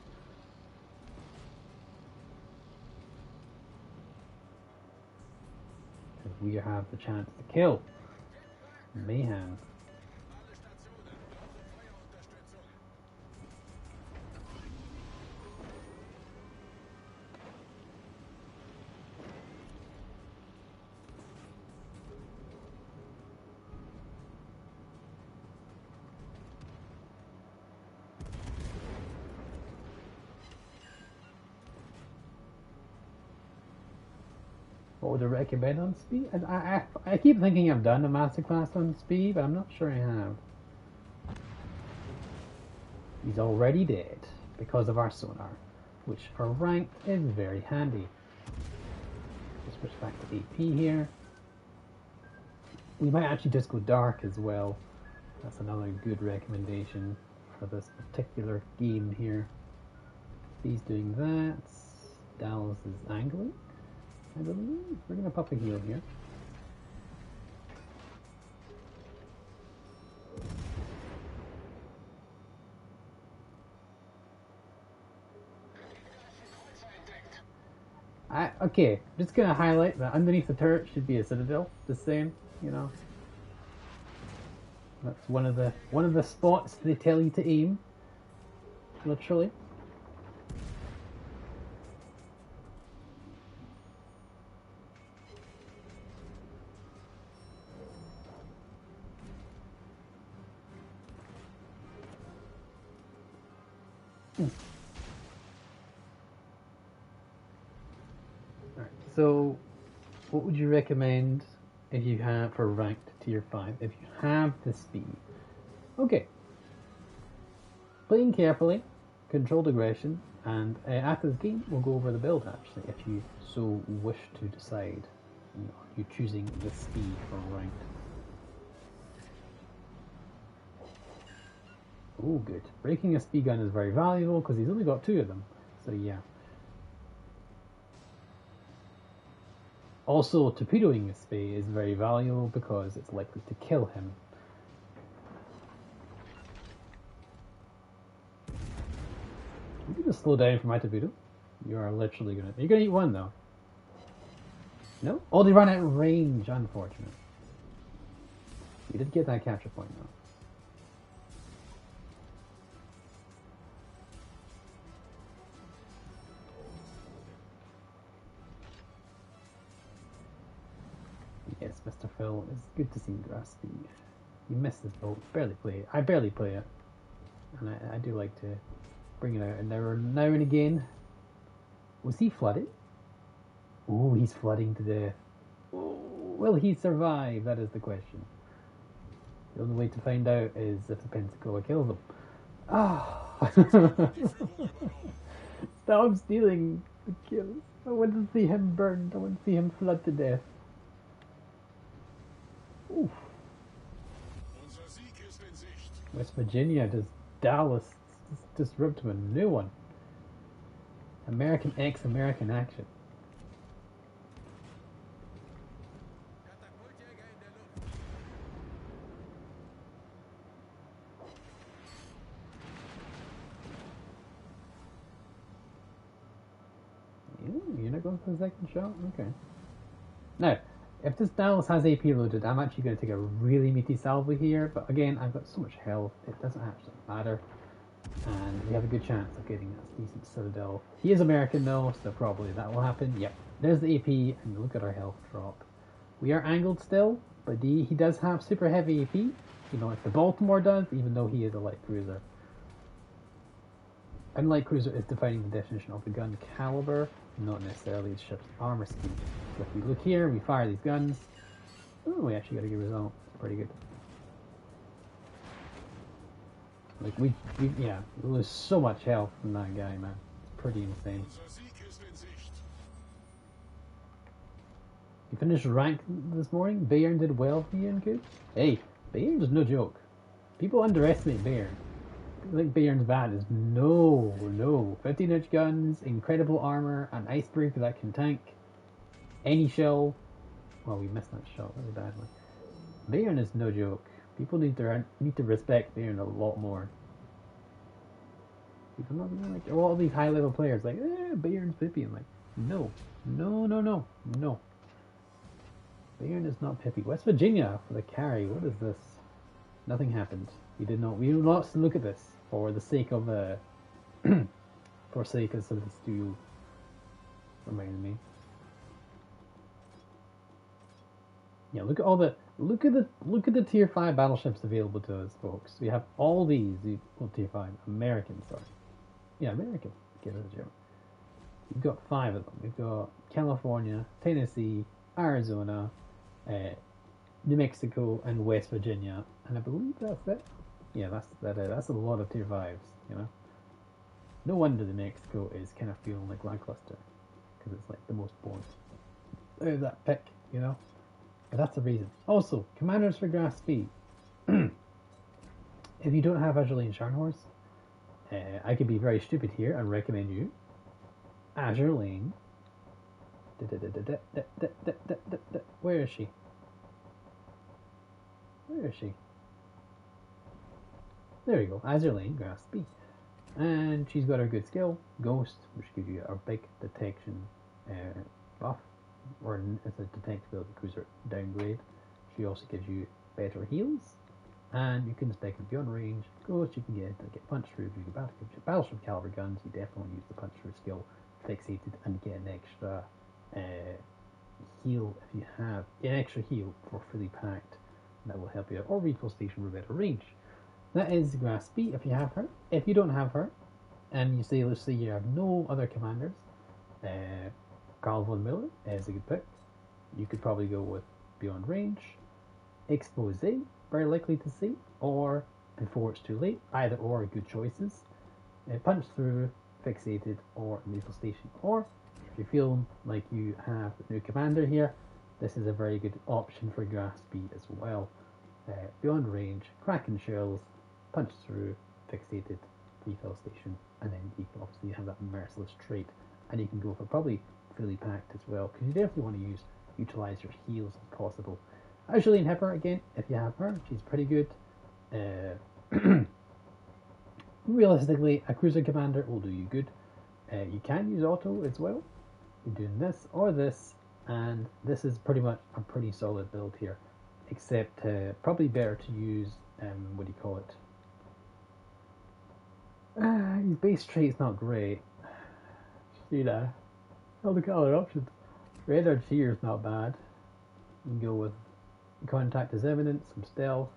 Because we have the chance to kill Mayhem. What would I recommend on speed? I keep thinking I've done a masterclass on speed, but I'm not sure I have. He's already dead because of our sonar, which for ranked is very handy. Let's switch back to AP here. We might actually just go dark as well. That's another good recommendation for this particular game here. He's doing that. Dallas is angling, I believe. We're going to pop a heal here. Okay, just going to highlight that underneath the turret should be a citadel. Just saying, you know. That's one of the spots they tell you to aim. Literally. Alright, so what would you recommend if you have for ranked tier 5 if you have the speed? Okay. Playing carefully, controlled aggression, and after this game we'll go over the build actually if you so wish to decide. You know, you're choosing the speed for ranked. Oh, good. Breaking a speed gun is very valuable because he's only got 2 of them. So yeah. Also, torpedoing a spay is very valuable because it's likely to kill him. I'm gonna slow down for my torpedo. You are literally gonna. You're gonna eat one though. No? Oh, they ran out of range. Unfortunate. You did get that capture point though. Yes, Mr. Phil, it's good to see Graspy. You missed this boat. Barely play it. I barely play it. And I do like to bring it out. And now and again. Was he flooded? Oh, he's flooding to death. Oh, will he survive? That is the question. The only way to find out is if the Pensacola kills him. Ah! Stop stealing the kills. I want to see him burned. I want to see him flood to death. Oof. West Virginia, does Dallas just ripped him a new one. American X American action. You're not going for the second shot? Okay. Now, if this Dallas has AP loaded, I'm actually going to take a really meaty salvo here, but again, I've got so much health, it doesn't actually matter. And we have a good chance of getting a decent Citadel. He is American though, so probably that will happen. Yep, there's the AP, and look at our health drop. We are angled still, but he does have super heavy AP, you know, like the Baltimore does, even though he is a light cruiser. And light cruiser is defining the definition of the gun caliber, not necessarily the ship's armor speed. So if we look here, we fire these guns. Oh, we actually got a good result. Pretty good. Like we lose so much health from that guy, man. It's pretty insane. You finished ranked this morning? Bayern did well for you and good? Hey, Bayern is no joke. People underestimate Bayern. I think Bayern's bad is no. 15-inch guns, incredible armor, an icebreaker that can tank any shell. Well, we missed that shot really badly. Bayern is no joke. People need to respect Bayern a lot more. People not like all these high level players like Bayern's pippy. I'm like, no. Bayern is not pippy. West Virginia for the carry. What is this? Nothing happened. We did not look at this for the sake of for sake of something to remind me. Yeah, look at the tier 5 battleships available to us, folks. We have all these tier 5 American, sorry. Yeah, American. Get it, Joe. You've got 5 of them. We've got California, Tennessee, Arizona, New Mexico, and West Virginia, and I believe that's it. Yeah, that's a lot of tier 5s, you know. No wonder New Mexico is kind of feeling like lackluster, because it's like the most boring. There's that pick, you know. But that's the reason. Also, commanders for Grass Speed. If you don't have Azure Lane Sharnhorse, I could be very stupid here and recommend you Azure Lane. Where is she? Where is she? There you go, Azure Lane Grass Speed. And she's got her good skill, Ghost, which gives you a big detection buff, or it's a detectability cruiser downgrade. She also gives you better heals, and you can spec it beyond range. Ghost, you can get punch through. You can battleship caliber guns. You definitely use the punch through skill, fixated, and get an extra heal if you have an extra heal for fully packed. That will help you out, or refill station with better range. That is Grass Speed if you have her. If you don't have her, and you say, let's say you have no other commanders, Carl von Miller is a good pick. You could probably go with Beyond Range, Expose, very likely to see, or Before It's Too Late. Either or are good choices. Punch Through, Fixated, or Lethal Station. Or if you feel like you have a new commander here, this is a very good option for Grass Speed as well. Beyond Range, Kraken Shells, Punch Through, Fixated, Refill Station, and then you can obviously have that Merciless trait, and you can go for probably fully packed as well, because you definitely want to utilize your heals if possible. Azure Lane Hipper, again, if you have her, she's pretty good. Realistically, a cruiser commander will do you good. You can use auto as well. You're doing this or this, and this is pretty much a pretty solid build here, except probably better to use, what do you call it? His base trait's not great. See that? I'll look at other options. Radar Cheer is not bad. You can go with Contact as Evidence, some stealth.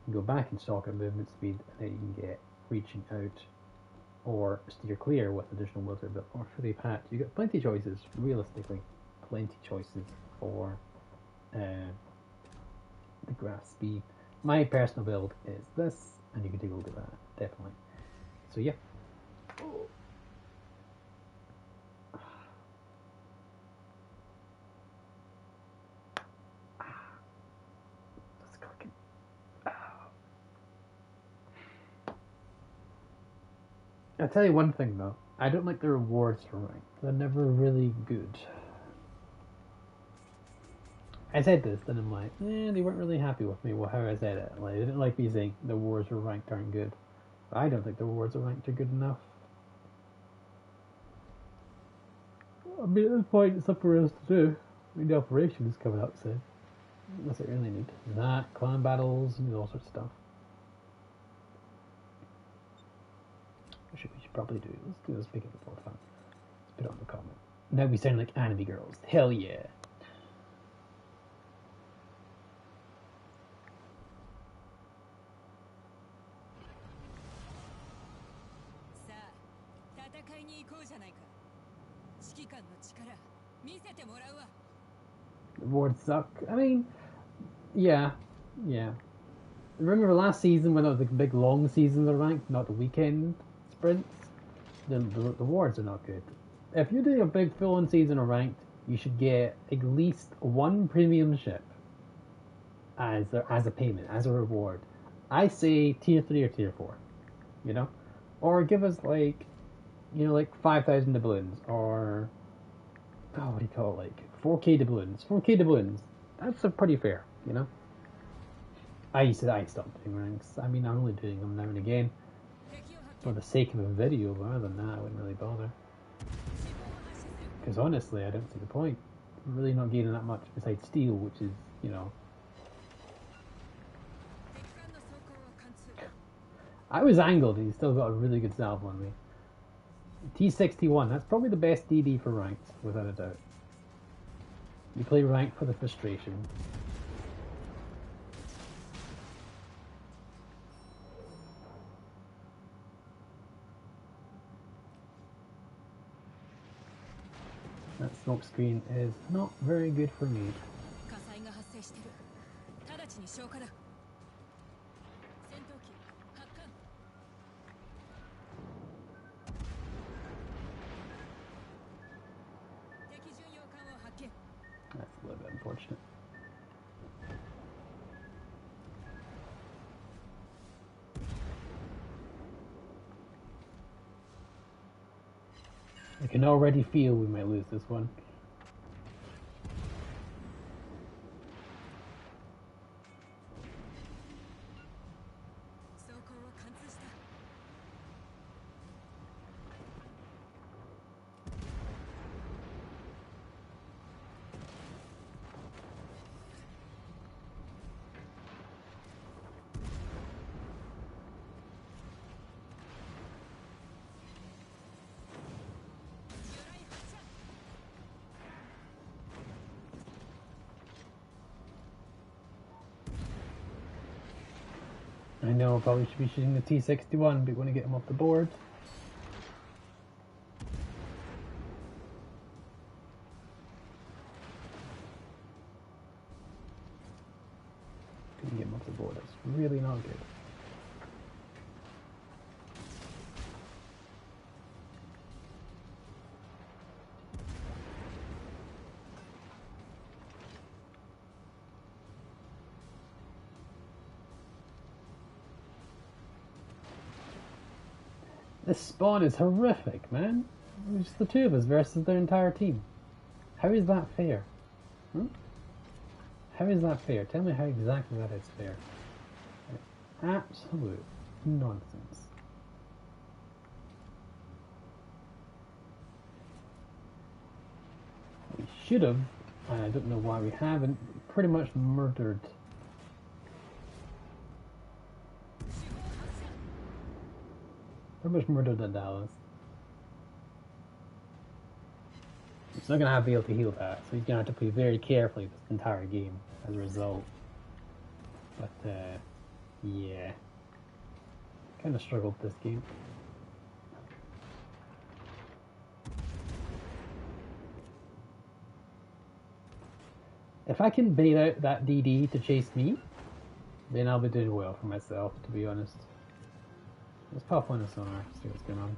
You can go back in stock at movement speed, and then you can get Reaching Out or Steer Clear with additional wizard, but or fully packed. You got plenty of choices, realistically, plenty of choices for the Grass Speed. My personal build is this, and you can take a look at that, definitely. So yeah. That's clicking. I'll tell you one thing though, I don't like the rewards for rank. They're never really good. I said this, then I'm like, they weren't really happy with me how I said it. Like, they didn't like me saying the rewards for ranked aren't good. I don't think the rewards are ranked are good enough. I mean, at this point, it's up for us to do. I mean, the operation is coming up soon. That's what I really need. That, clan battles, and all sorts of stuff. We should probably do. Let's do this, make it more fun. Let's put it on the comment. Now we sound like anime girls. Hell yeah. The rewards suck. I mean, yeah. Remember last season when it was the big long season of ranked, not the weekend sprints? The rewards are not good. If you're doing a big full-on season of ranked, you should get at least one premium ship as a payment, as a reward. I say tier 3 or tier 4, you know? Or give us like 5,000 doubloons, or what do you call it, like 4k doubloons. 4k doubloons. That's pretty fair, you know? I stopped doing ranks. I mean, I'm only doing them now and again for the sake of a video, but other than that, I wouldn't really bother. Because honestly, I don't see the point. I'm really not gaining that much besides steel, which is, I was angled and he still got a really good salve on me. T61, that's probably the best DD for ranked, without a doubt. You play ranked for the frustration. That smoke screen is not very good for me. 火災が発生してる。直ちに消火だ。戦闘機発艦。敵巡洋艦を発見。 That's a little bit unfortunate. I can already feel we might lose this one. 装甲を貫通した。 I know, probably should be shooting the T-61, but we want to get him off the board. Couldn't get him off the board, that's really not good. This spawn is horrific, man. It's just the two of us versus their entire team. How is that fair? Hmm? How is that fair? Tell me how exactly that is fair. Absolute nonsense. We should have, and I don't know why we haven't, pretty much murdered. Pretty much murdered the Dallas. He's not gonna be able to heal that, so he's gonna have to play very carefully this entire game as a result. But yeah, kind of struggled this game. If I can bait out that DD to chase me, then I'll be doing well for myself, to be honest. Let's pop on a sonar, see what's going on.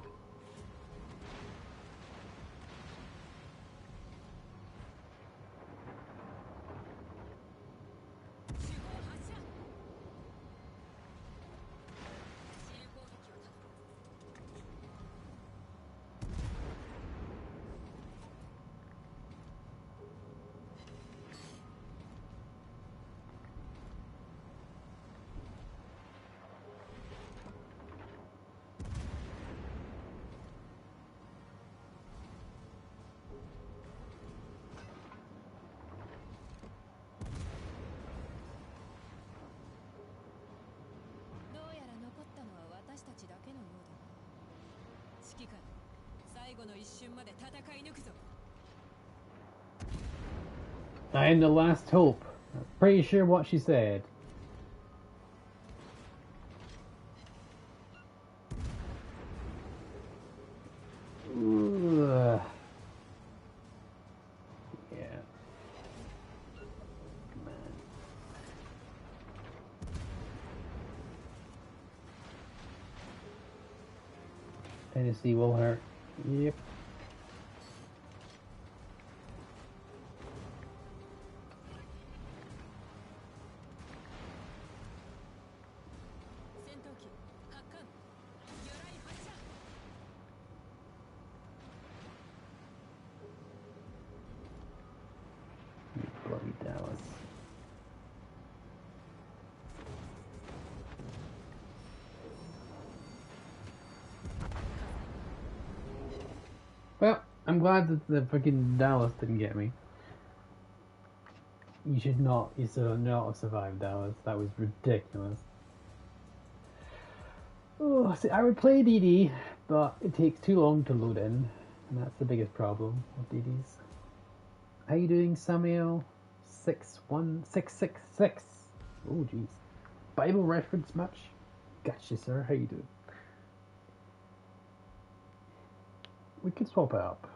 I am the last hope. I'm pretty sure what she said. Ugh. Yeah. Man. Tennessee will hurt. Yep. Bloody Dallas. Well, I'm glad that the freaking Dallas didn't get me. You should not have survived Dallas. That was ridiculous. Oh, see, I would play DD, but it takes too long to load in, and that's the biggest problem with DDs. How you doing, Samuel? 61666. Oh, jeez. Bible reference much? Gotcha, sir. How you doing? We could swap it up.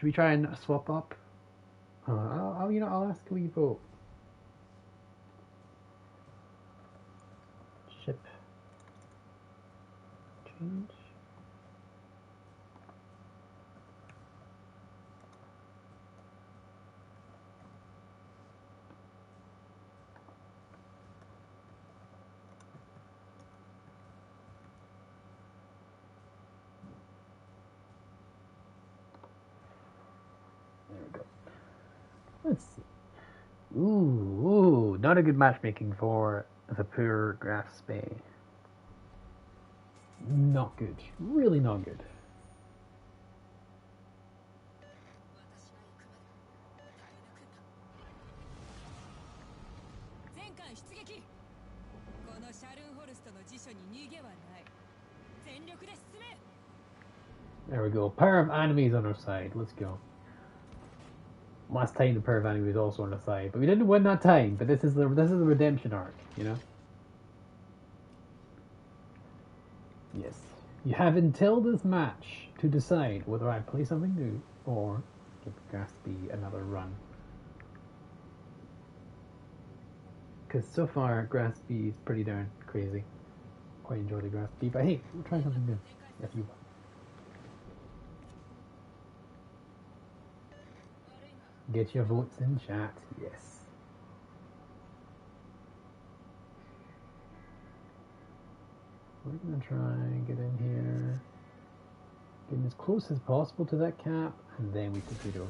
Should we try and swap up? I'll ask we vote. Ship. Change. There we go. Let's see. Ooh, not a good matchmaking for the poor Graphs Bay. Not good. Really not good. 全艦出撃。このシャルンホルストの辞書に逃げはない。全力で進め。 There we go. Pair of enemies on our side. Let's go. Last time the pair of enemies also on our side, but we didn't win that time. But this is the redemption arc, you know. Yes, you have until this match to decide whether I play something new or give Graspy another run. Because so far Graspy is pretty darn crazy. Quite enjoy the Graspy, but hey, we'll try something new if you want. Get your votes in chat, yes. We're gonna try and get in here, getting as close as possible to that cap, and then we torpedo.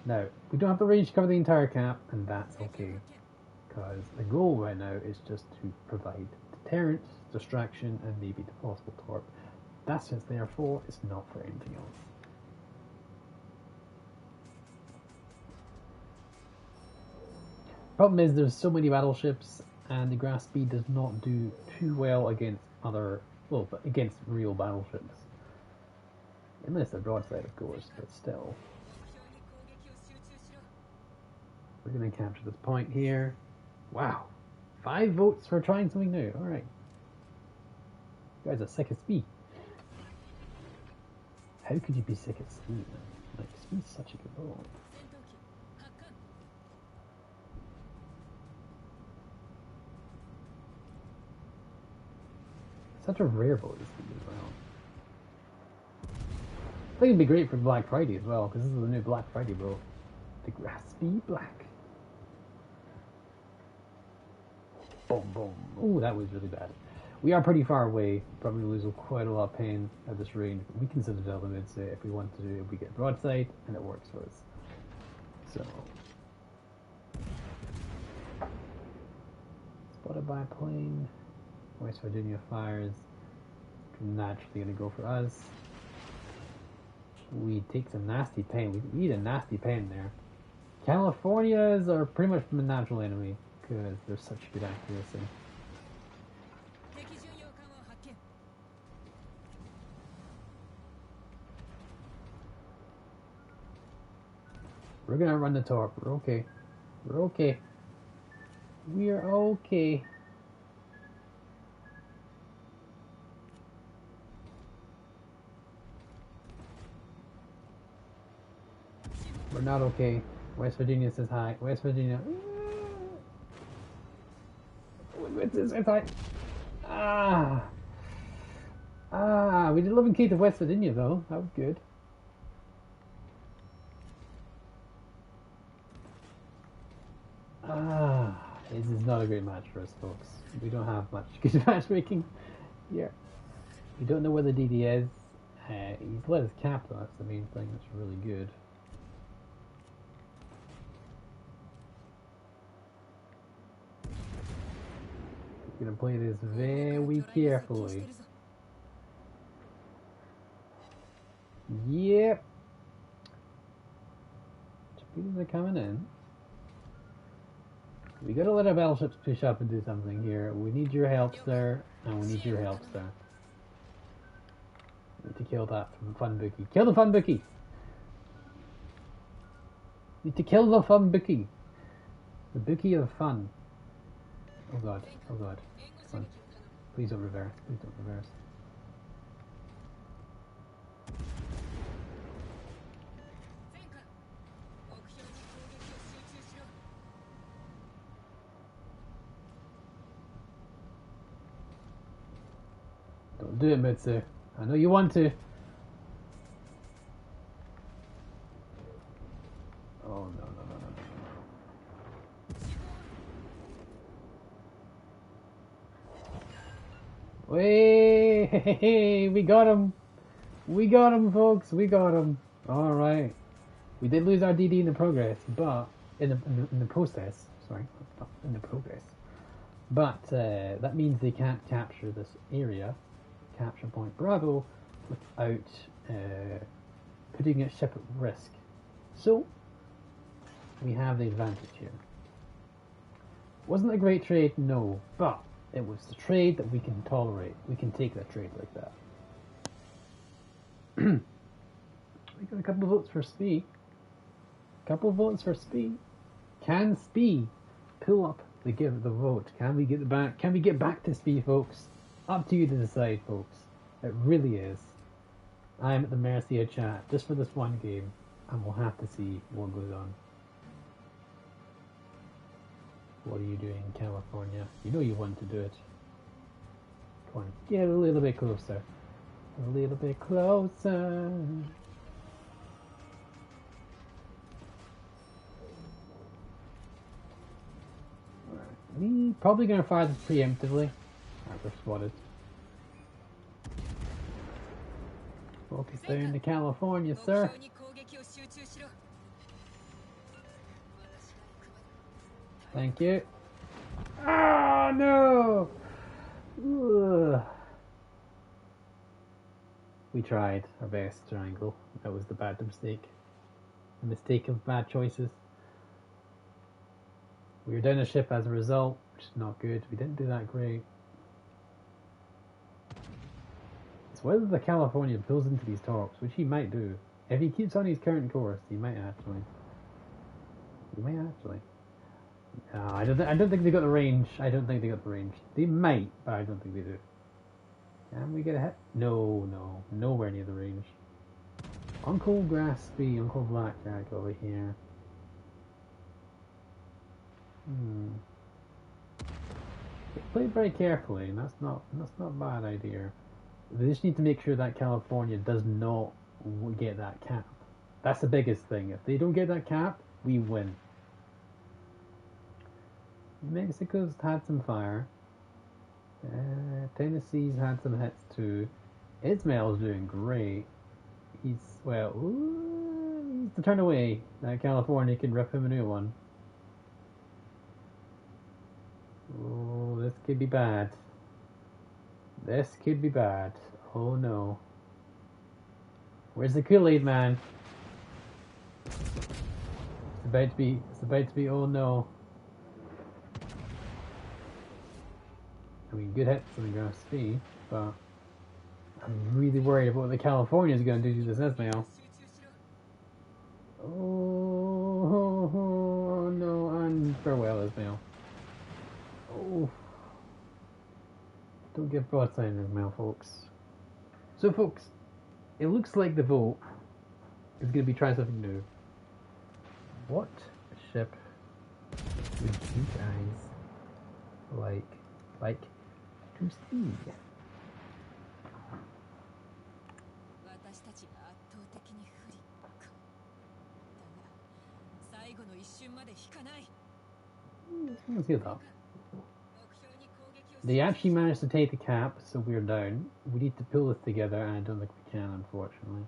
Now, we don't have the range to cover the entire cap, and that's okay, because the goal right now is just to provide deterrence, distraction, and maybe the possible torp. That's just there for, it's not for anything else. Problem is, there's so many battleships, and the Graspy does not do too well against against real battleships. Unless they're broadside, of course, but still. We're going to capture this point here. Wow. 5 votes for trying something new. Alright. You guys are sick of speed. How could you be sick of speed? Like, speed's such a good ball. Such a rare boat this speed as well. I think it'd be great for Black Friday as well, because this is the new Black Friday boat. The Graspy Black. Boom, boom. Ooh, that was really bad. We are pretty far away. Probably lose quite a lot of pain at this range. We can citadel the mid if we want to do it. We get broadside, and it works for us. So. Spotted by a plane. West Virginia fires. Naturally going to go for us. We take some nasty pain. We need a nasty pain there. Californias are pretty much the natural enemy because they're such good accuracy. We're gonna run the torp. We're okay. We're okay. We're okay. We're not okay. West Virginia says hi. West Virginia. What's this? It's like. We did 11k to West Virginia though. That was good. This is not a great match for us, folks. We don't have much good matchmaking here. We don't know where the DD is. He's let his cap though, that's the main thing, that's really good. We're gonna play this very carefully. Yep. Torpedoes are coming in. We gotta let our battleships push up and do something here. We need your help, sir, and we need your help, sir. We need to kill that fun bookie. Kill the fun bookie! Need to kill the fun bookie. The bookie of fun. Oh god, oh god. Fun. Please don't reverse, please don't reverse. Don't do it, Mitsu. I know you want to. Oh, no, no, no, no, no, no. Wait, we got him. We got him, folks. We got him. All right. We did lose our DD in the progress, but in the process. Sorry, not in the progress. But that means they can't capture this area, capture Point Bravo, without putting its ship at risk. So we have the advantage here. Wasn't a great trade, no, but it was the trade that we can tolerate. We can take that trade like that. We got a couple of votes for Spee. Couple of votes for Spee. Can Spee pull up the vote? Can we get back? Can we get back to Spee, folks? Up to you to decide, folks. It really is. I am at the mercy of chat just for this one game, and we'll have to see what goes on. What are you doing in California? You know you want to do it. Come on, get a little bit closer. A little bit closer. We probably gonna fire this preemptively. Alright, we're spotted. Focus there into California, sir. Thank you. Ah, no! Ugh. We tried our best, Triangle. That was the bad mistake. The mistake of bad choices. We were down a ship as a result, which is not good. We didn't do that great. It's whether the California pulls into these talks, which he might do. If he keeps on his current course, he might actually. He might actually. No, I don't think they got the range. I don't think they got the range. They might, but I don't think they do. Can we get a hit? No, no. Nowhere near the range. Uncle Graspy, Uncle Blackjack over here. They played very carefully, and that's not a bad idea. They just need to make sure that California does not get that cap. That's the biggest thing. If they don't get that cap, we win. Mexico's had some fire. Tennessee's had some hits too. Ismail's doing great. He's to turn away. California can rip him a new one. Oh, this could be bad. This could be bad. Oh no. Where's the Kool-Aid man? It's about to be, oh no. I mean, good hits on the ground speed, but I'm really worried about what the California is going to do to this Ismail. Oh no, and farewell Ismail. Oh. Don't get broadside in Ismail, folks. So folks, it looks like the vote is going to be trying something new. What ship would you guys like to see? Let's get that. They actually managed to take the cap, so we're down. We need to pull this together, and I don't think we can, unfortunately.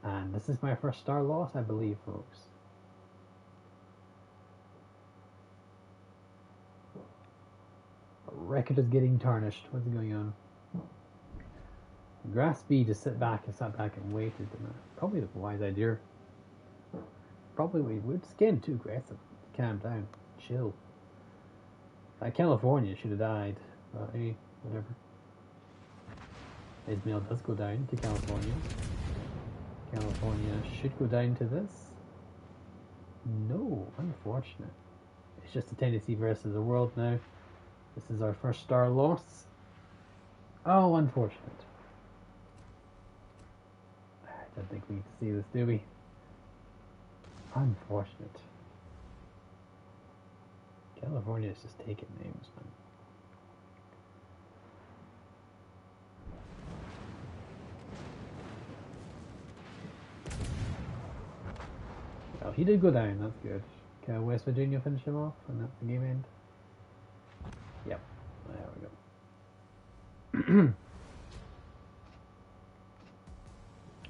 And this is my first star loss, I believe, folks. Our record is getting tarnished. What's going on? Graspy just sat back and waited. Probably the wise idea. Probably we're just getting too aggressive. Calm down. Chill. That California should have died. But hey, whatever. Ismail does go down to California. California should go down to this. No, unfortunate. It's just a Tennessee versus the world now. This is our first star loss. Oh, unfortunate. I don't think we need to see this, do we? Unfortunate. California is just taking names, man. he did go down. That's good. Can West Virginia finish him off, and that's the game end? Yep. There we go.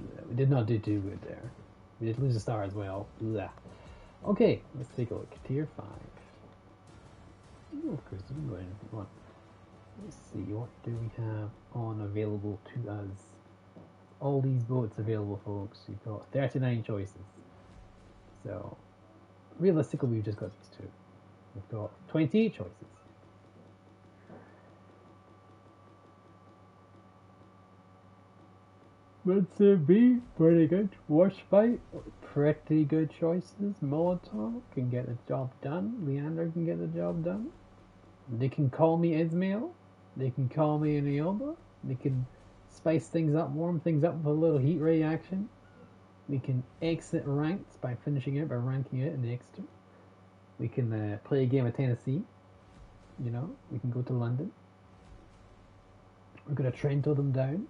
Yeah, we did not do too good there. We did lose a star as well. Blah. Okay, let's take a look. Tier 5. Oh, of course, we can go anything we want. Let's see, what do we have on available to us? All these boats available, folks. You've got 39 choices. So, realistically, we've just got these two. We've got 28 choices. Would be pretty good. Wash fight, pretty good choices. Molotov can get the job done. Leander can get the job done. They can call me Ismail. They can call me Inioma. They can spice things up, warm things up with a little heat ray action. We can exit ranked by finishing it, by ranking it in the extra. We can play a game of Tennessee. You know, we can go to London. We're going to Trento them down.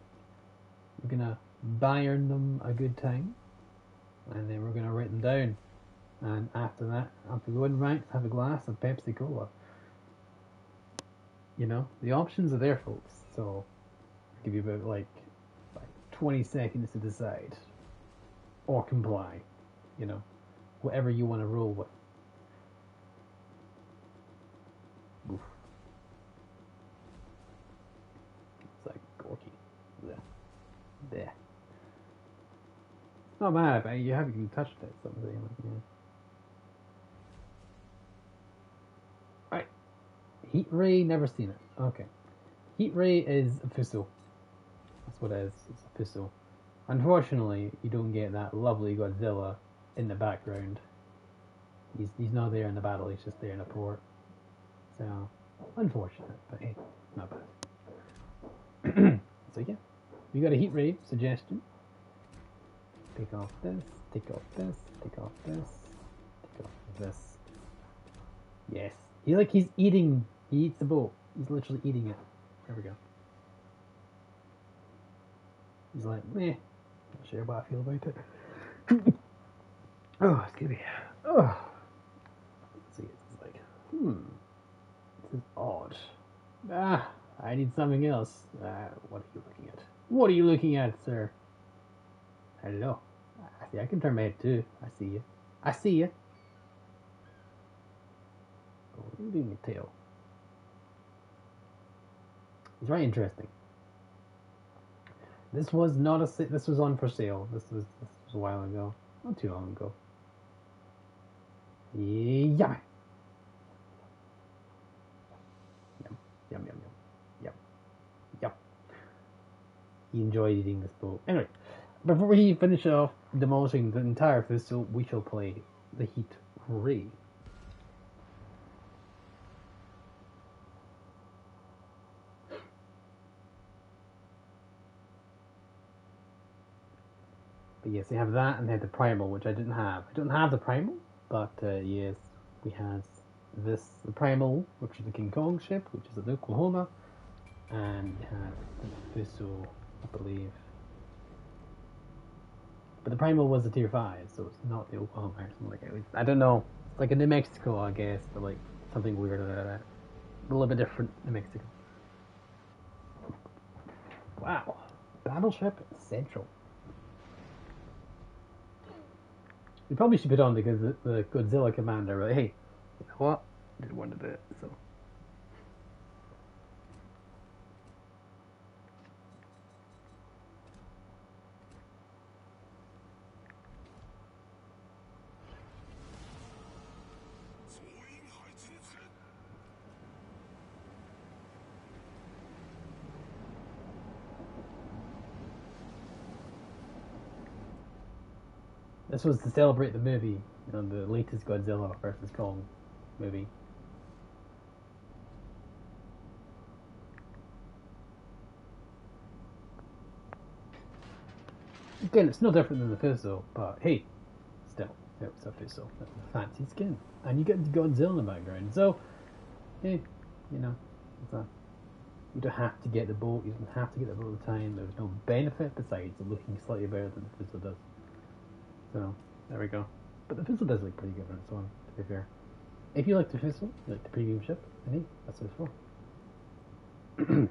We're going to Bayern them a good time. And then we're going to write them down. And after that, after going ranked, have a glass of Pepsi Cola. You know, the options are there, folks. So, I'll give you about like 20 seconds to decide. Or comply. You know, whatever you want to roll with. Oof. It's like Gorky. There. Not bad, but you haven't even touched it. Something like, yeah. Right. Heat Ray, never seen it. Okay. Heat Ray is a pistol. That's what it is. It's a pistol. Unfortunately, you don't get that lovely Godzilla in the background. He's not there in the battle, he's just there in a port. So, unfortunate, but hey, not bad. So yeah, we got a Heat Ray suggestion. Take off this, take off this, take off this, take off this. Yes. He's eating, he eats the boat. He's literally eating it. There we go. He's like, meh. Not sure what I feel about it. Oh, excuse me. Oh. Let's see, it's like, this is odd. I need something else. What are you looking at? What are you looking at, sir? I don't know. I see, I can turn my head too. I see you. I see you. Oh, what are you doing with your tail? It's very interesting. This was not a. This was on for sale. This was a while ago. Not too long ago. Yeah. Yum. Yum, yum, yum. Yum. Yum. He enjoyed eating this boat. Anyway, before we finish off demolishing the entire festival, we shall play the Heat Ray. But yes, they have that, and they have the Primal, which I didn't have. I don't have the Primal, but yes, we have the Primal, which is the King Kong ship, which is at Oklahoma, and we have the Fuso, I believe. But the Primal was a tier 5, so it's not the Oklahoma or something like that. I don't know. It's like a New Mexico, I guess, but like something weird about that. A little bit different New Mexico. Wow. Battleship Central. We probably should put on the Godzilla commander, but hey, you know what? I didn't want to do it, so. This was to celebrate the movie, you know, the latest Godzilla vs. Kong movie. Again, it's no different than the Fuso, but hey, still, it's a Fuso. It's a fancy skin. And you get Godzilla in the background, so, hey, you know, you don't have to get the boat, you don't have to get the boat all the time. There's no benefit besides looking slightly better than the Fuso does. So, there we go. But the Fizzle does look pretty good on its own, to be fair. If you like the Fizzle, you like the premium ship, then hey, that's what it's for.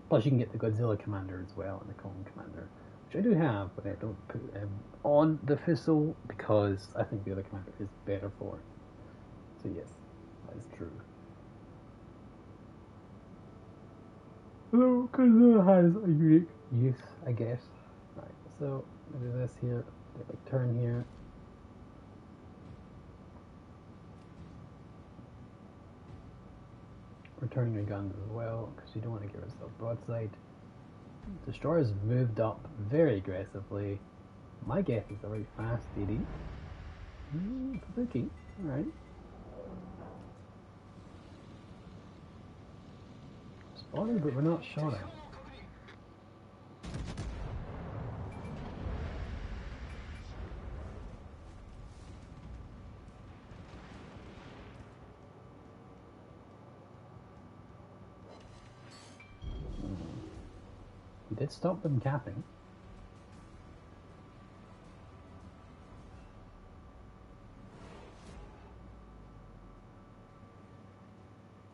Plus you can get the Godzilla Commander as well, and the Kong Commander, which I do have, but I don't put on the Fizzle because I think the other commander is better for it. So yes, that is true. So, Godzilla has a unique use, I guess. Right, so I'll do this here, like turn here. Returning your guns as well, because you don't want to give yourself broadside. Destroyers moved up very aggressively. My guess is a very fast DD. Kabuki, alright. Spotted, but we're not shot at. We did stop them capping.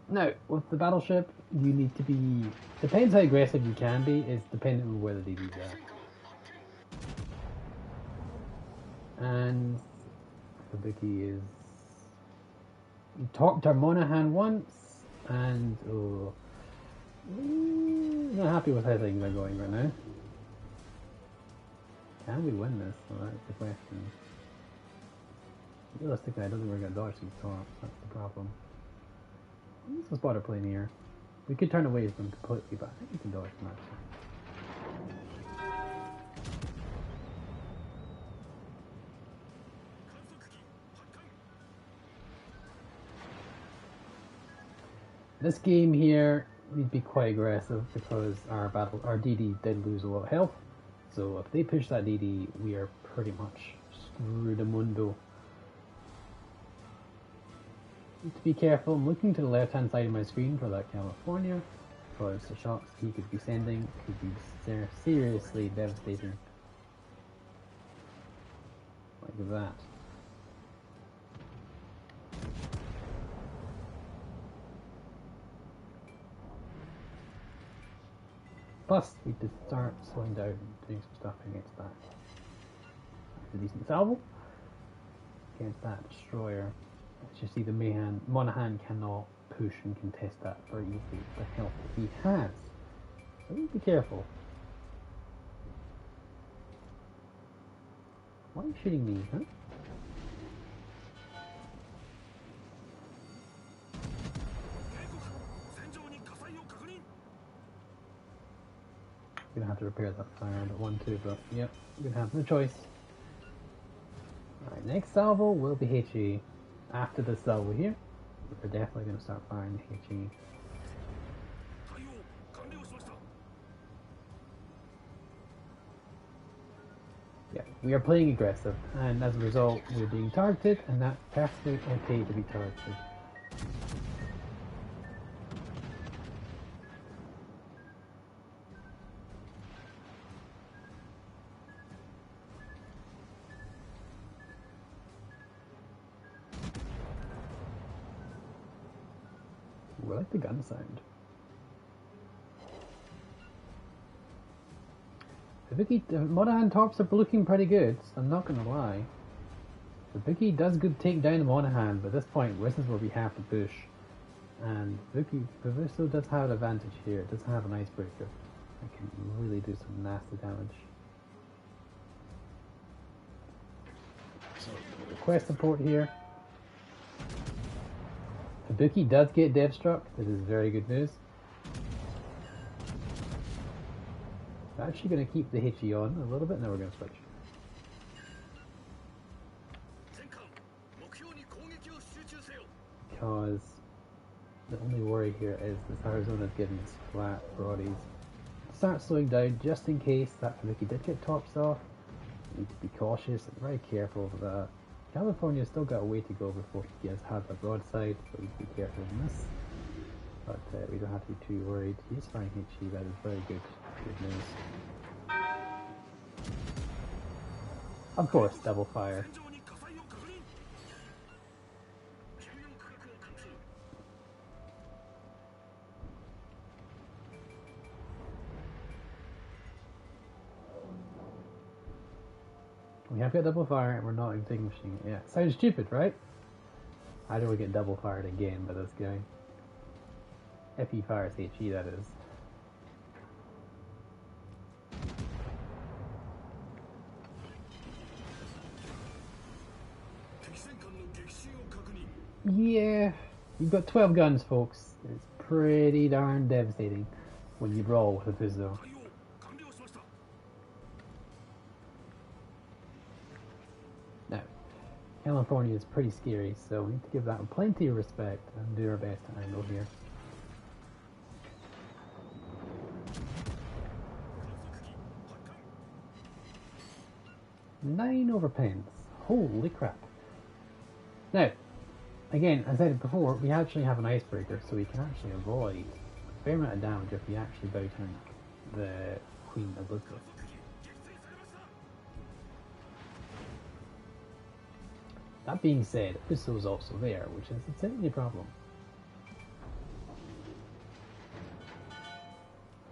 Now, with the battleship, you need to be... Depends how aggressive you can be, is dependent on where the DDs are. And Kabuki is... You talked to Monahan once, and... Oh, not happy with how things are going right now. Can we win this? Well, that's the question. Realistically, I don't think we're going to dodge these torps. That's the problem. What's the spotter plane here? We could turn away from them completely, but I think we can dodge them actually. This game here, we'd be quite aggressive because our DD did lose a lot of health. So if they push that DD, we are pretty much screwed amundo. Need to be careful. I'm looking to the left hand side of my screen for that California, because the shots he could be sending could be seriously devastating. Like that. Plus, we could start slowing down and doing some stuff against that. That's a decent salvo. Against that destroyer. As you see, the Monahan cannot push and contest that very easily with the health that he has. So be careful. Why are you shooting me, huh? Gonna have to repair that fire at 1-2, but yep, we're gonna have no choice. Alright, next salvo will be HE. After this salvo here, we're definitely gonna start firing the HE. Yeah, we are playing aggressive, and as a result, we're being targeted, and that's perfectly okay to be targeted. I like the gun sound. The Monahan tops are looking pretty good, so I'm not gonna lie. The Vicky does good take down the Monahan, but at this point, this is where we have to push. And Vicky Viviso does have an advantage here. It does have an icebreaker. It can really do some nasty damage. So, request support here. Kabuki does get dev struck. This is very good news. I'm actually going to keep the Hitchy on a little bit, and then we're going to switch. Because the only worry here is this Arizona's giving us flat broadies. Start slowing down just in case that Kabuki did get tops off. You need to be cautious and very careful of that. California's still got a way to go before he has a broadside, so we need to be careful in this. But we don't have to be too worried. He's firing HE, that is very good news. Of course, double fire. We have got double fire and we're not extinguishing it yet. Sounds stupid, right? How do we get double fired again by this guy? If he fires HE, that is. Yeah, you've got 12 guns, folks. It's pretty darn devastating when you brawl with a Fizzo. Now, California is pretty scary, so we need to give that plenty of respect and do our best to angle here. Nine over pens. Holy crap. Now, again, as I said before, we actually have an icebreaker, so we can actually avoid a fair amount of damage if we actually bow tank the Queen Elizabeth. That being said, Fuso is also there, which is certainly a problem.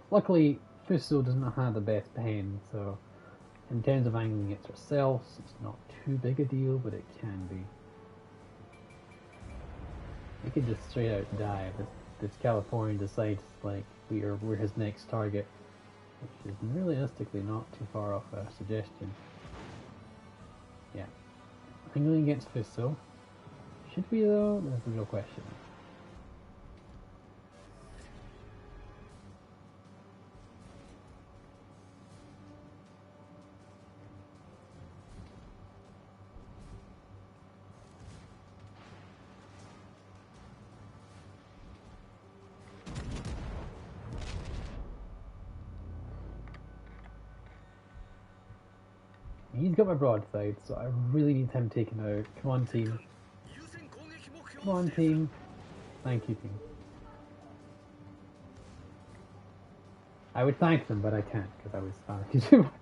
Luckily, Fuso does not have the best pen, so in terms of angling it herself, it's not too big a deal, but it can be. We could just straight out die if this Californian decides like we're his next target, which is realistically not too far off a suggestion. Yeah. Angling against Fuso. Should we though? That's the real question. He's got my broadside, so I really need him taken out. Come on, team. Come on, team. Thank you, team. I would thank them, but I can't because I was spamming too much.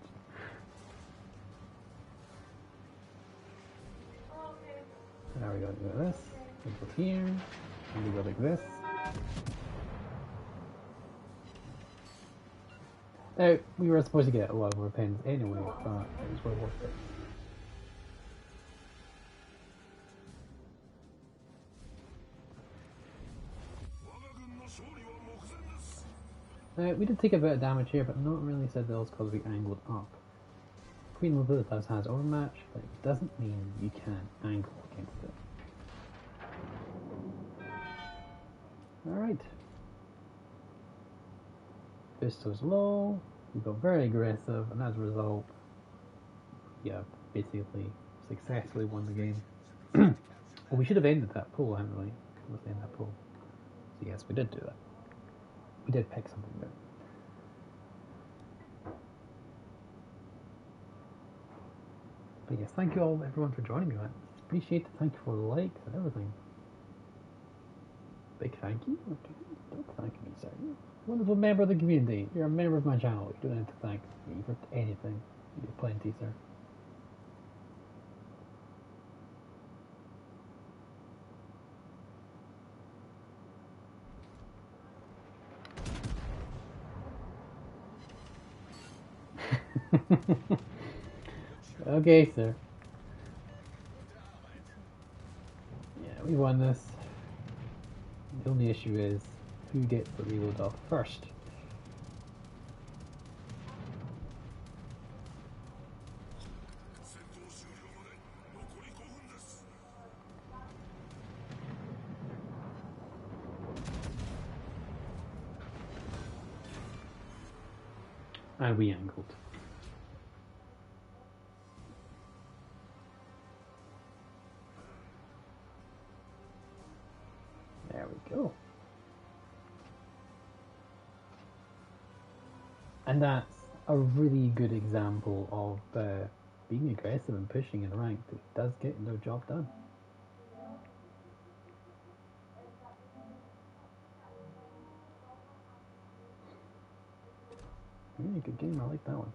Now we go like this. We go here. And we go like this. Now, we were supposed to get a lot more pens anyway, but it was well worth it. We did take a bit of damage here, but not really said that was because we angled up. Queen Elizabeth has overmatch, but it doesn't mean you can't angle against it. Alright. Fisto's low, we go very aggressive, and as a result, yeah, basically successfully won the game. Well, we should have ended that pool, hadn't we? Let's end that pool. So yes, we did do that. We did pick something there. But yes, thank you all, everyone, for joining me. I appreciate it. Thank you for the likes and everything. Big thank you. Don't thank me, sir. You're a wonderful member of the community. You're a member of my channel. You don't have to thank me for anything. You're plenty, sir. Okay, sir. Yeah, we won this. The only issue is who gets the reload off first. And we angled. There we go. And that's a really good example of being aggressive and pushing in rank that does get the job done. Really good game, I like that one.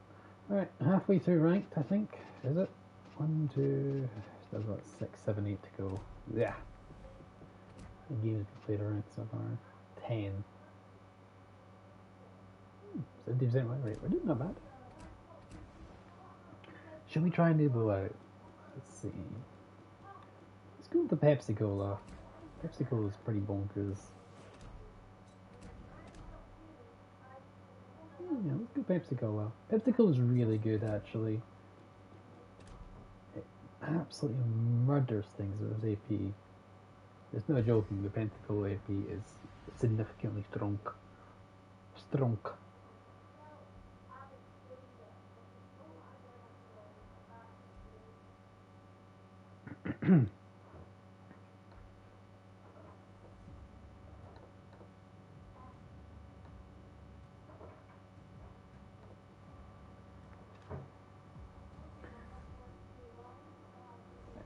Alright, halfway through ranked, I think, is it? 1, 2, still got 6, 7, 8 to go. Yeah. The game's been played around so far. 10. 70% win rate. We're doing not bad. Should we try and do blowout? Let's see. Let's go with the Pepsi Cola. Pepsi Cola is pretty bonkers. Yeah, let's go Pepsi Cola. Pepsi Cola is really good, actually. It absolutely murders things with AP. There's no joking, the Pepsi Cola AP is significantly strong. Strong.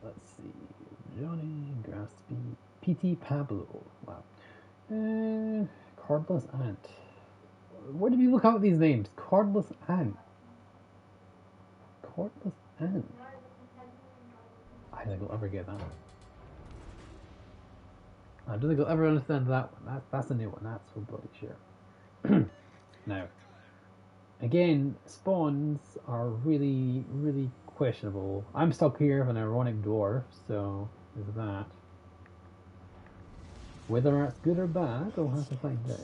Let's see. Johnny, Graspy, PT Pablo. Wow. Cordless Ant. Where did you look out these names? Cordless Ant. Cordless Ant. I don't think I'll ever get that. I don't think I'll ever understand that one. That's a new one. That's for bloody sure. Now, again, spawns are really, really questionable. I'm stuck here with an ironic dwarf, so there's that. Whether that's good or bad, I'll have to find out.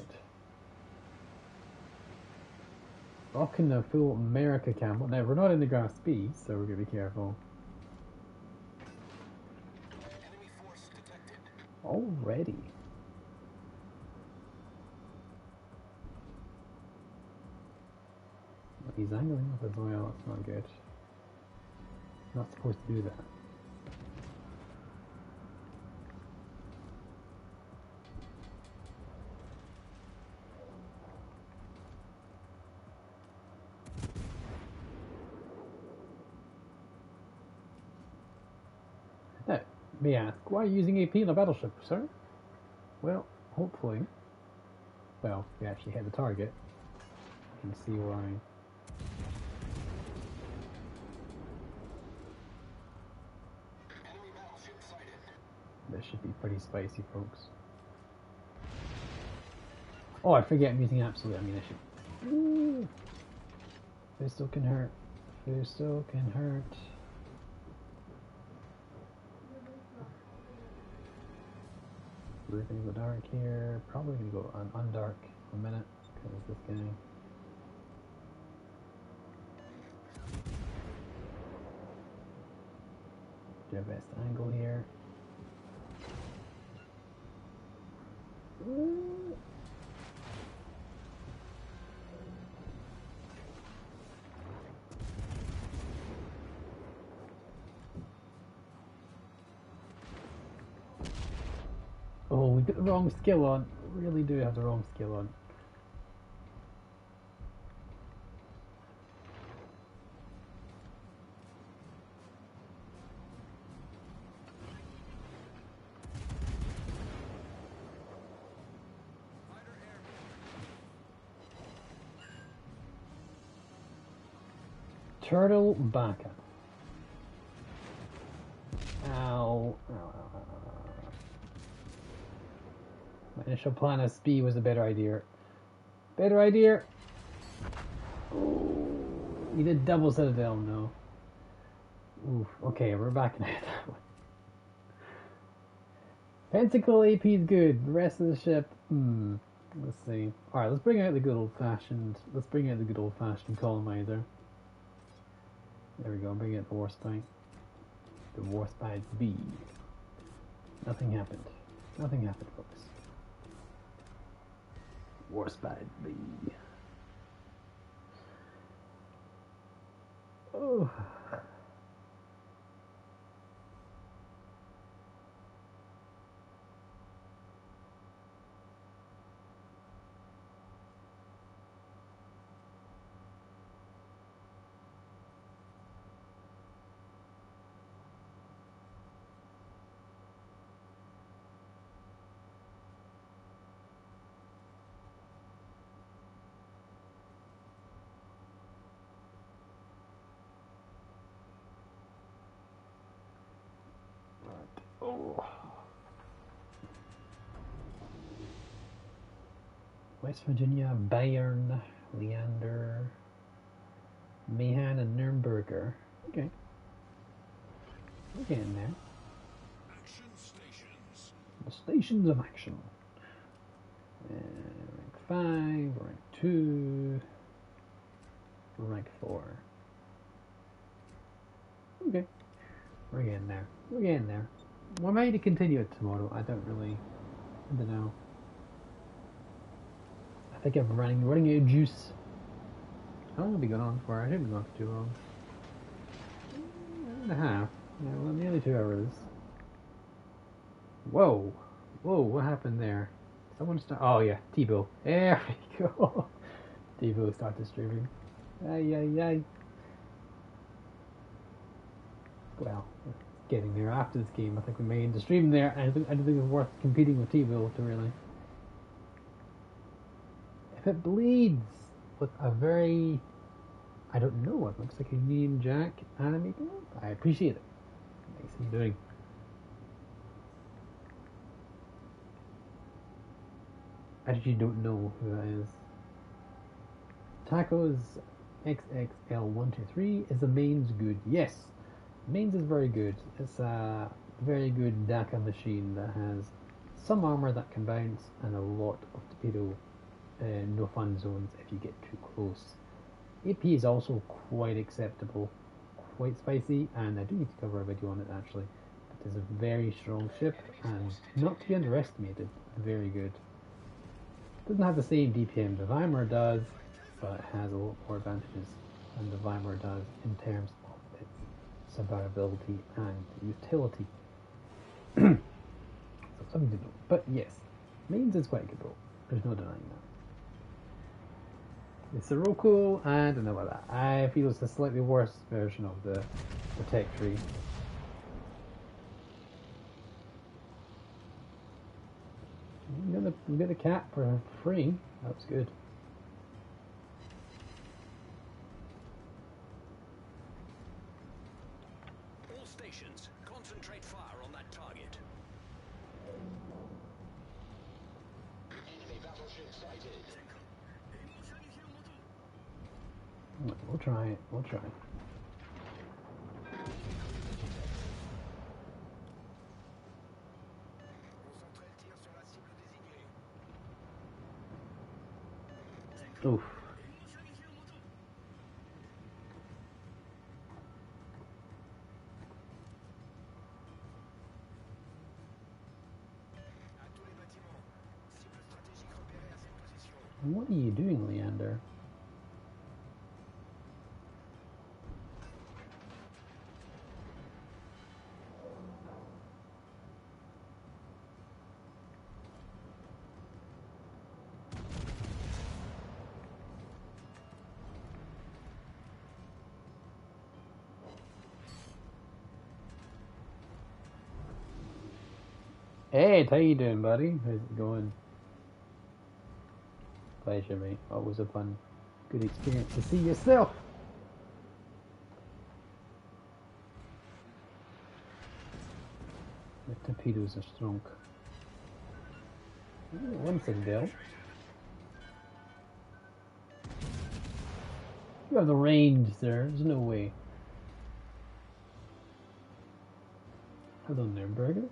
Rocking the full America camel. Now, we're not in the grass B, so we're going to be careful. Enemy force detected. Already. He's angling up as well, that's not good. Not supposed to do that. Now, may I ask, why are you using AP in a battleship, sir? Well, hopefully. Well, we actually hit the target. You can see why. Enemy battleship sighted. This should be pretty spicy, folks. Oh, I forget I'm using absolute ammunition. Ooh. Pistol can hurt. Pistol can hurt. We're gonna go dark here. Probably gonna go undark for a minute because this guy. Do our best angle here. Ooh. Oh, we got the wrong skill on. We really do have the wrong skill on. Turtle Baka. Ow. My initial plan of speed was a better idea. Better idea. Oh, he did double Citadel, no. Oof. Okay, we're back in it that way. Pentacle AP is good. The rest of the ship, let's see. Alright, let's bring out the good old fashioned colonizer. There we go, bring out the Warspite. The Warspite B. Nothing happened. Nothing happened, folks. Warspite B. Oh. Oh. West Virginia, Bayern, Leander, Mahan, and Nürnberger. Okay. We're getting there. Action stations. The stations of action. Rank 5, rank 2, rank 4. Okay. We're getting there. We're getting there. We might need to continue it tomorrow. I don't know. I think I'm running out of juice. How long have we gone on for? I haven't been on for too long. Hour and a half. Yeah, well, nearly 2 hours. Whoa. Whoa, what happened there? Someone oh yeah, Tebow. There we go. Tebow started streaming. Ay. Well, getting there after this game. I think we may end the stream there. I don't think it's worth competing with Tebow to really. If it bleeds with a very, I don't know what looks like a Union Jack anime, I appreciate it. Nice and doing. I actually don't know who that is. Tacos XXL123 is the mains good? Yes, mains is very good. It's a very good DACA machine that has some armor that can bounce and a lot of torpedo no fun zones if you get too close. AP is also quite acceptable, quite spicy, and I do need to cover a video on it actually. It is a very strong ship and not to be underestimated, very good. Doesn't have the same DPM the Weimar does, but it has a lot more advantages than the Weimar does in terms of its survivability and utility. So something to know. But yes, mains is quite a good boat. There's no denying that. The Sirocco, I don't know about that. I feel it's a slightly worse version of the Tech Tree. We got the cat for free. That was good. All stations, concentrate fire on that target. Enemy battleship sighted. We'll try it. We'll try it. Oof. What are you doing, Leander? Hey, how you doing, buddy? How's it going? Pleasure, mate. Always a fun, good experience to see yourself. The torpedoes are strong. One thing, Dale. You have the range, sir. There's no way. Hello, Nürnberger.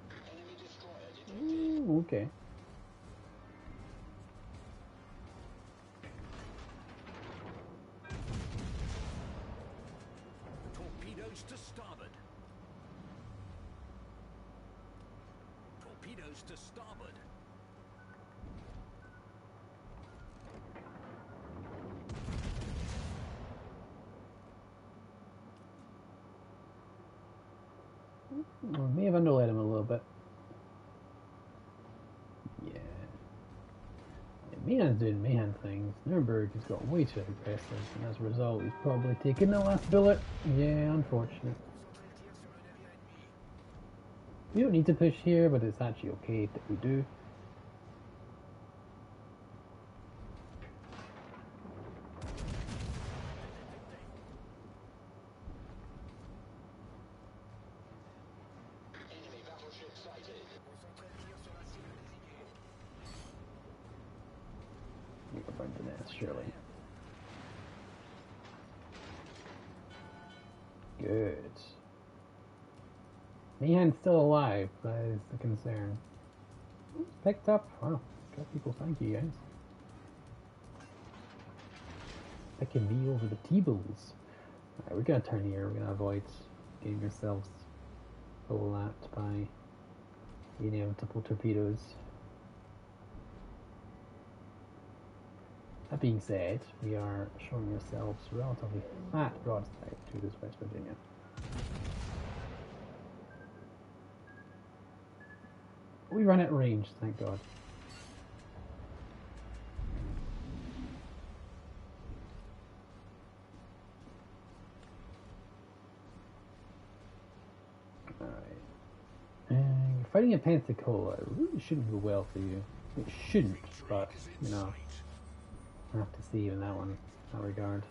Ooh, okay. Torpedoes to starboard. Torpedoes to starboard. Well, may have underlaid him a little bit. Yeah. Mahan's doing Mahan things. Nürnberg has got way too aggressive, and as a result, he's probably taken the last bullet. Yeah, unfortunate. We don't need to push here, but it's actually okay that we do. Enemy battleship sighted. this, surely. Good. Meehan's still alive, that is the concern. Picked up. Wow. Got people, thank you guys. Picking me over the T-Bulls. Alright, we're gonna turn here, we're gonna avoid getting ourselves lapped by the inevitable torpedoes. That being said, we are showing ourselves relatively flat broadside to this West Virginia. We run at range, thank God. Alright. Fighting at Pensacola really shouldn't go well for you. It shouldn't, but, you know, I have to see you in that one, in that regard.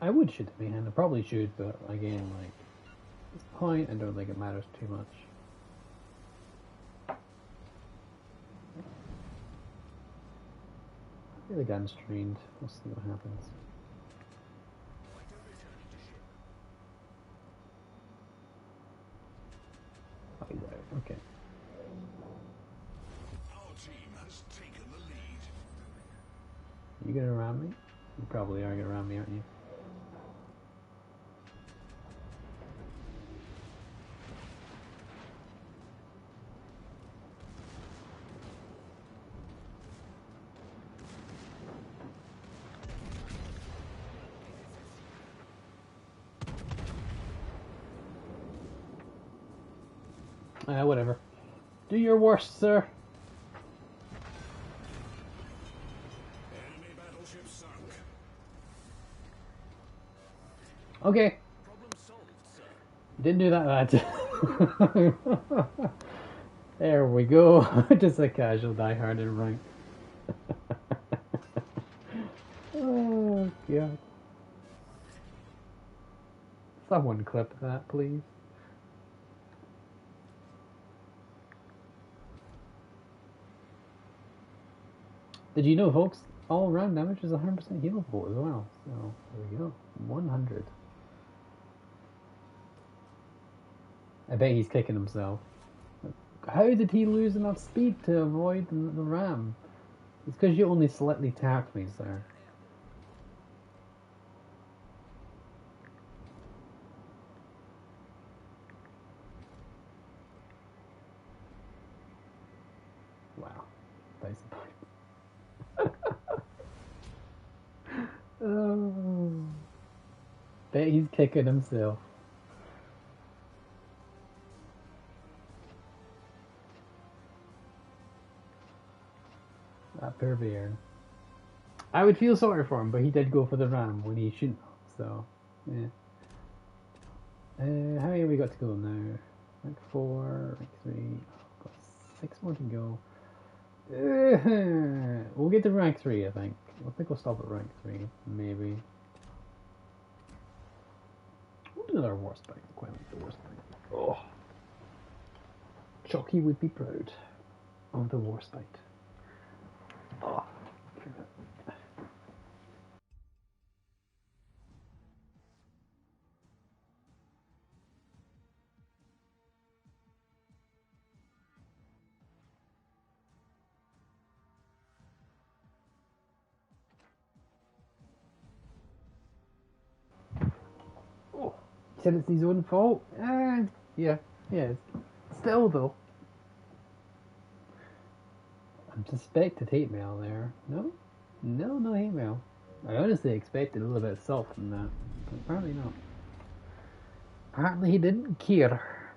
I would shoot the Meehan, I probably should, but again, like, at this point, I don't think it matters too much. I feel the gun's trained, we'll see what happens. Oh, he's out, okay. Our team has taken the lead. You gonna ram me? You probably are gonna ram me, aren't you? Whatever. Do your worst, sir. Enemy battleship sunk. Okay. Problem solved, sir. Didn't do that bad. There we go. Just a casual diehard in rank. Oh, God. Someone clip that, please. Did you know, folks, all round damage is 100% healable as well. So, there we go. 100. I bet he's kicking himself. How did he lose enough speed to avoid the ram? It's because you only slightly tapped me, sir. Wow. Nice. Oh. Bet he's kicking himself. That poor bear. I would feel sorry for him, but he did go for the ram when he shouldn't have, so, yeah. How many have we got to go now? Rank 4, rank 3, oh, got 6 more to go. We'll get to rank 3, I think. I think we'll stop at rank 3, maybe. We'll do another war spike. I quite like the war spike. Oh. Chucky would be proud of the war spike. Oh. Oh. He said it's his own fault? Yeah. Still, though. I suspected hate mail there. No? No hate mail. I honestly expected a little bit of salt from that, but apparently not. Apparently he didn't care.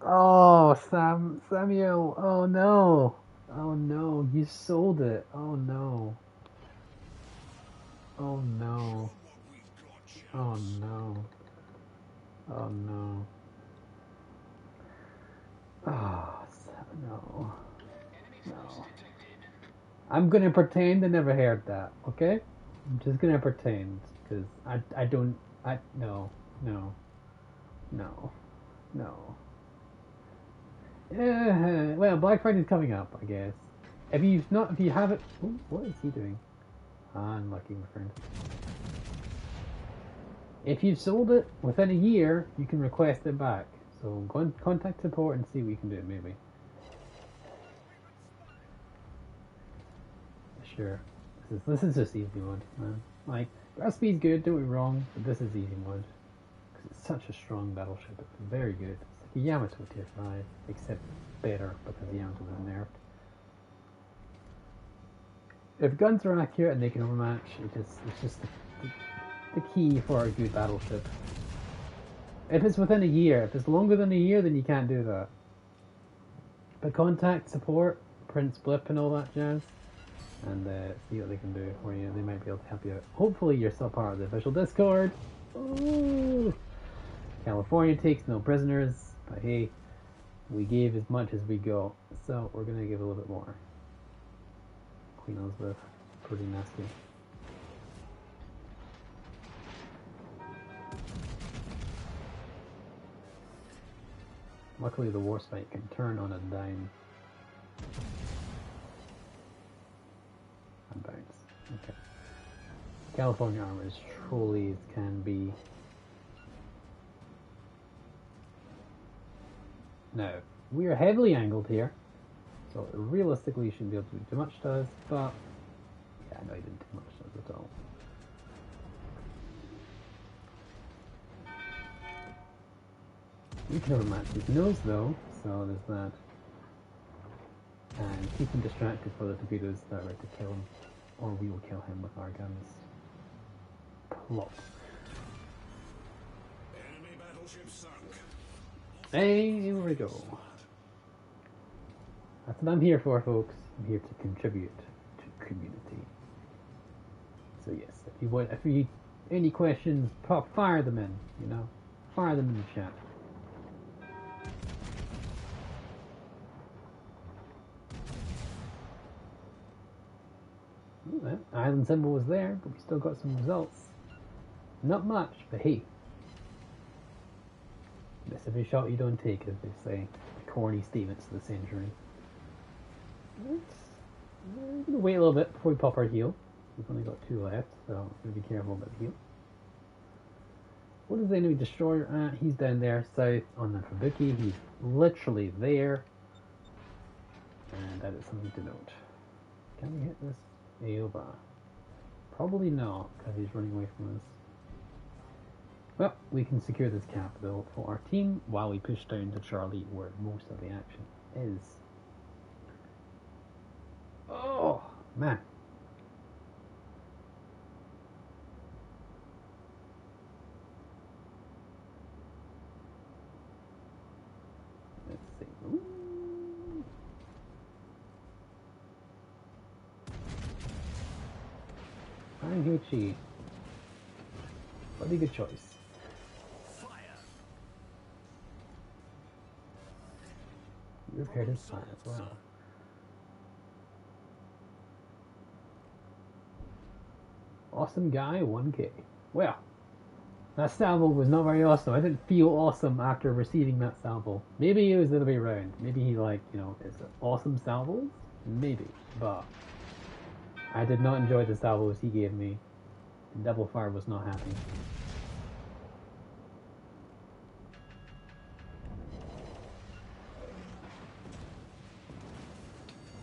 Oh, Samuel. Oh no. Oh no, you sold it. Oh no. Oh no. Oh no. Oh no. Oh, no. No. I'm gonna pretend I never heard that, okay? I'm just gonna pretend, because no. No. No. Well, Black Friday's coming up, I guess. If you have it... Ooh, what is he doing? Unlucky, my friend. If you've sold it within a year, you can request it back. So go and contact support and see what you can do, maybe. Sure. This is just easy mode, man. Like, recipe's good, don't be wrong, but this is easy mode. Because it's such a strong battleship. It's very good. It's like a Yamato tier 5, except better because the Yamato was nerfed. If guns are accurate and they can overmatch, it's just the key for a good battleship. If it's within a year, if it's longer than a year, then you can't do that. But contact support, Prince Blip and all that jazz, and see what they can do for you. They might be able to help you out. Hopefully you're still part of the official Discord. Ooh. California takes no prisoners, but hey, we gave as much as we got, so we're gonna give a little bit more. Queen Elizabeth, pretty nasty. Luckily the Warspite can turn on a dime. And bounce. Okay. California armor is truly as can be. Now, we are heavily angled here, so realistically you shouldn't be able to do too much to us, but yeah, I know you didn't do much to us at all. We can overmatch his nose though, so there's that. And keep him distracted for the torpedoes that are about to kill him, or we will kill him with our guns. Plop. Enemy battleship sunk. Hey, here we go. That's what I'm here for, folks. I'm here to contribute to community. So yes, if you any questions, fire them in. You know, fire them in the chat. Ooh, that island symbol was there, but we still got some results. Not much, but hey. Miss every shot you don't take, as they say. The corny statements of the century. We're gonna wait a little bit before we pop our heal. We've only got 2 left, so I'm gonna be careful about the heal. What is the enemy destroyer at? He's down there south on the Fubuki. He's literally there. And that is something to note. Can we hit this Aoba? Probably not, because he's running away from us. Well, we can secure this capital for our team while we push down to Charlie, where most of the action is. Oh, man. Let's see. Ooh. Anguchi. Bloody good choice. You repaired his fire as well. Awesome guy, 1k. Well, that salvo was not very awesome. I didn't feel awesome after receiving that salvo. Maybe it was the other way around. Maybe he is it awesome salvos? Maybe. But I did not enjoy the salvos he gave me. Double Fire was not happy.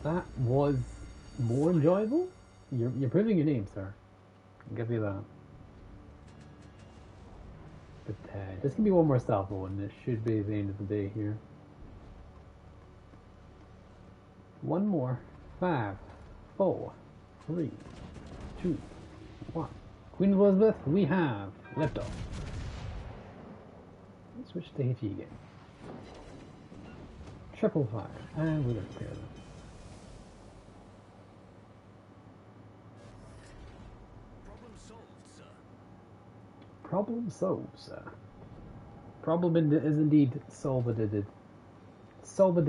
That was more enjoyable? You're proving your name, sir. I'll give you that. But this can be one more salvo, and it should be the end of the day here. One more. 5, 4, 3, 2, 1. Queen Elizabeth, we have liftoff. Let's switch to HE again. Triple fire, and we're going to clear them. Problem solved, sir. Problem is indeed solved. Solved.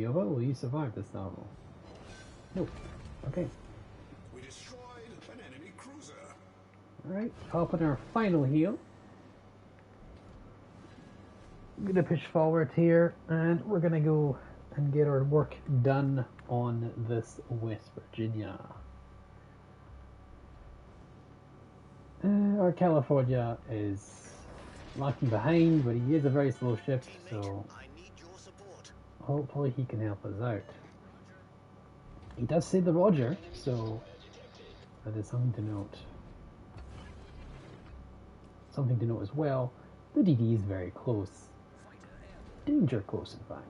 Giova, will you survive this salvo? Nope. Okay. We destroyed an enemy cruiser. Alright, hop on our final heal. I'm gonna push forward here, and we're gonna go and get our work done on this West Virginia. Our California is lacking behind, but he is a very slow ship, so hopefully he can help us out. He does say the Roger, so that is something to note. Something to note as well, the DD is very close. Danger close, in fact.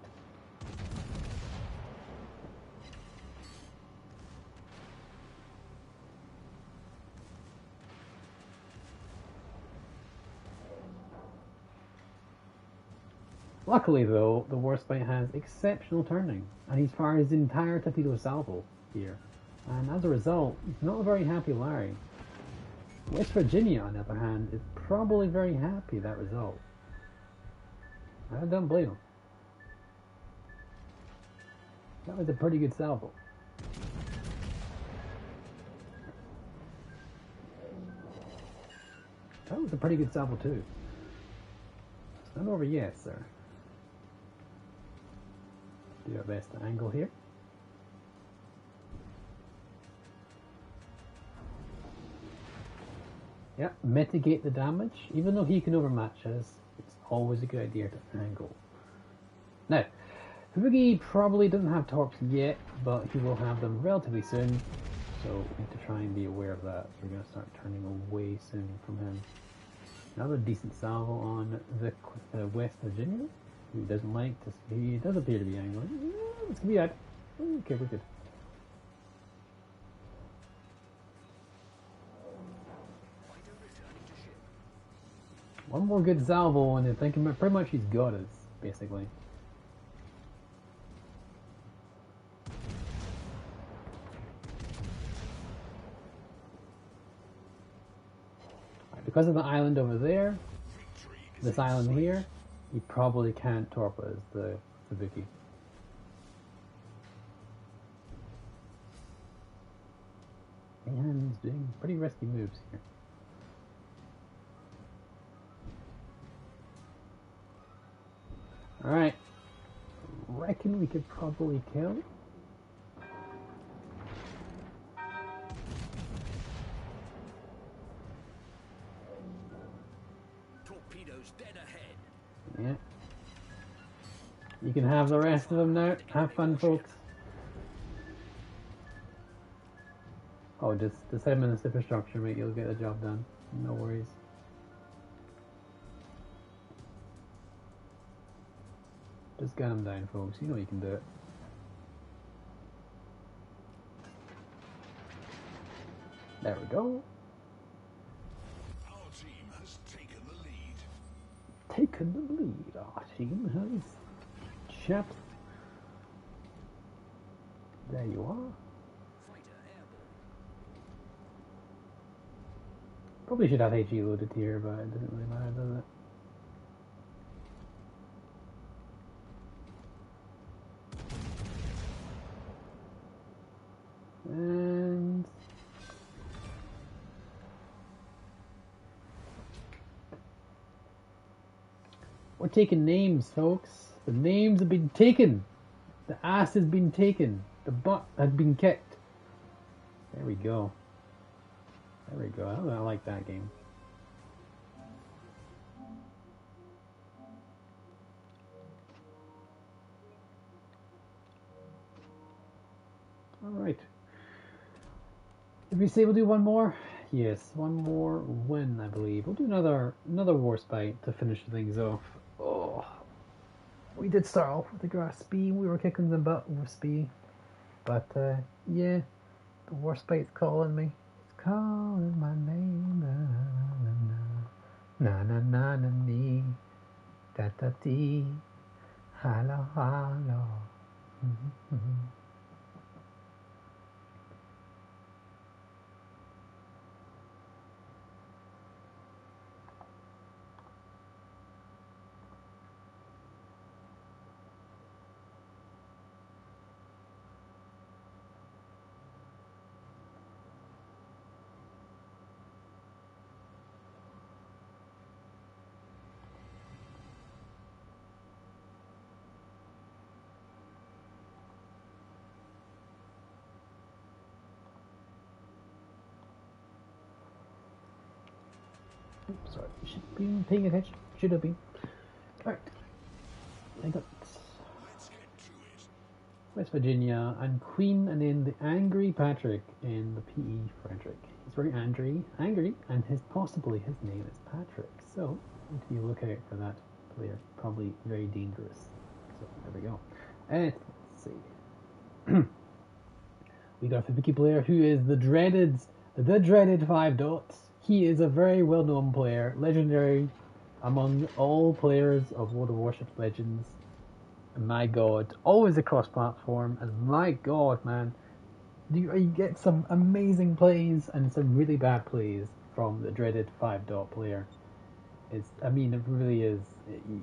Luckily though, the Warspite has exceptional turning, and he's fired his entire torpedo salvo here. And as a result, he's not a very happy Larry. West Virginia, on the other hand, is probably very happy with that result. I don't blame him. That was a pretty good salvo. That was a pretty good salvo too. It's not over yet, sir. Do our best to angle here. Yeah, mitigate the damage. Even though he can overmatch us, it's always a good idea to angle. Now, Fubuki probably doesn't have torps yet, but he will have them relatively soon, so we need to try and be aware of that. We're going to start turning away soon from him. Another decent salvo on the West Virginia, who doesn't like to see, he does appear to be angling. Yeah, it's going to be bad. Okay, we're good. One more good salvo and I think pretty much he's got us, basically. Because of the island over there, this island here, he probably can't torp us, the Fubuki. And he's doing pretty risky moves here. Alright. Reckon we could probably kill. Torpedoes dead ahead. Yeah. You can have the rest of them now. Have fun, folks. Oh, just set him in the superstructure, mate. You'll get the job done. No worries. Just gun him down, folks. You know you can do it. There we go. Our team has taken the lead. Taken the lead. Our team has chapped. There you are. Probably should have HE loaded here, but it doesn't really matter, does it? And we're taking names, folks. The names have been taken. The ass has been taken. The butt has been kicked. There we go. There we go. I like that game. All right. Did we say we'll do one more? Yes, one more win, I believe. We'll do another Warspite to finish things off. Oh, we did start off with the grass speed. We were kicking the butt with speed, but yeah, the Warspite's calling me. It's calling my name. Na na na na na na na da da dee. Hello, hello. Mm-hmm. Oops, sorry, should have been paying attention. Should have been. Alright. I got Let's get to it. West Virginia and Queen, and then the Angry Patrick and the PE Frederick. He's very angry, and possibly his name is Patrick. So need to be a lookout for that player. Probably very dangerous. So there we go. Let's see. We got a Vicky player who is the dreaded 5 dots. He is a very well-known player, legendary among all players of World of Warships Legends. And my god, always a cross-platform, and my god, man, you get some amazing plays and some really bad plays from the dreaded 5 dot player. It really is.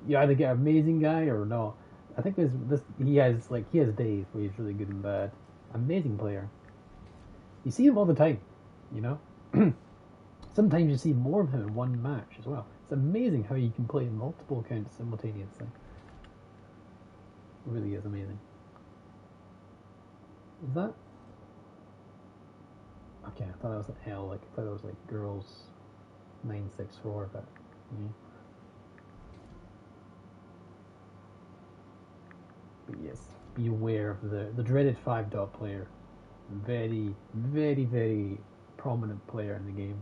You either get an amazing guy or not. I think he has days where he's really good and bad. Amazing player. You see him all the time, you know. Sometimes you see more of him in one match as well. It's amazing how you can play multiple accounts simultaneously. It really is amazing. Is that? Okay, I thought it was an L. I thought it was like girls 964, but yeah. But yes, be aware of the dreaded 5 dot player. Very, very, very prominent player in the game.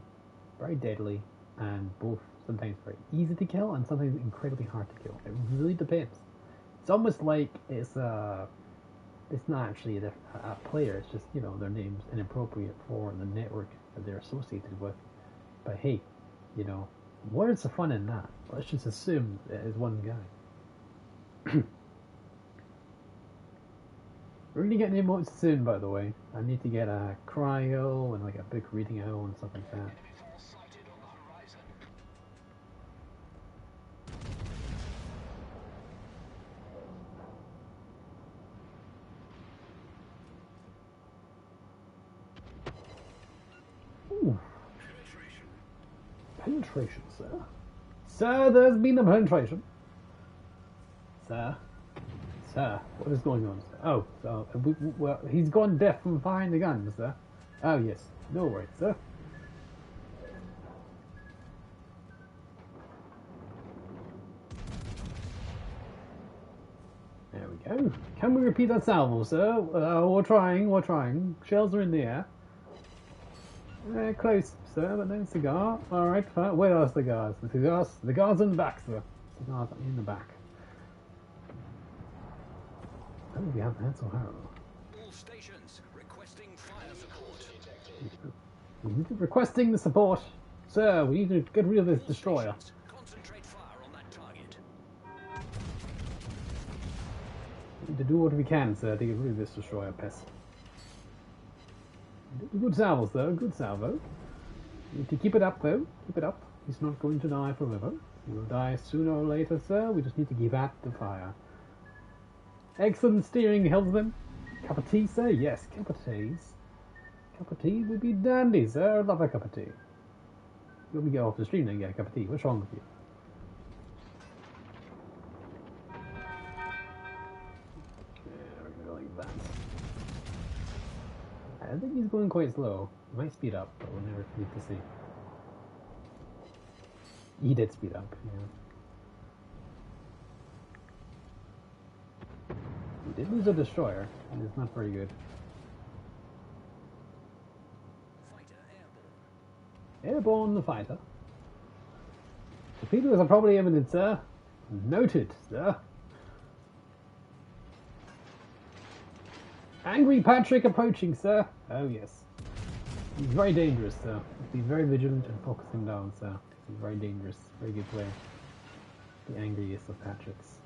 Very deadly, and both sometimes very easy to kill and sometimes incredibly hard to kill. It really depends. It's almost like it's not actually a player. It's just, you know, their name's inappropriate for the network that they're associated with. But hey, you know, where's the fun in that? Let's just assume it is one guy. We're gonna get an emote soon, by the way. I need to get a cryo and like a big reading owl and stuff like that. Ooh. Penetration, sir. Sir, there's been a penetration. Sir, what is going on, sir? Oh, so well, he's gone deaf from firing the gun, sir. Oh yes, no worries, sir. There we go. Can we repeat that salvo, sir? We're trying. Shells are in the air. Close, sir, but no cigar. Alright, fine. Where are the cigars? The cigars in the back, sir. Cigars in the back. Oh, we have Hansel Harrow. All stations requesting fire support. Requesting the support. Sir, we need to get rid of this destroyer. Concentrate fire on that target. We need to do what we can, sir, to get rid of this destroyer pest. Good salvo, sir. Good salvo. You need to keep it up, though. Keep it up. He's not going to die forever. He will die sooner or later, sir. We just need to keep at the fire. Excellent steering, Helmsman. Cup of tea, sir? Yes, cup of teas. Cup of tea would be dandy, sir. I'd love a cup of tea. Let me get off the stream and get a cup of tea. What's wrong with you? Yeah, we're gonna go like that. I think he's going quite slow. He might speed up, but we'll never need to see. He did speed up, yeah. We did lose a destroyer, and it's not very good. Fighter airborne. Airborne the fighter. Torpedoes are probably imminent, sir. Noted, sir. Angry Patrick approaching, sir. Oh, yes. He's very dangerous, sir. Be very vigilant and focus him down, sir. He's very dangerous. Very good player. The angriest of Patricks.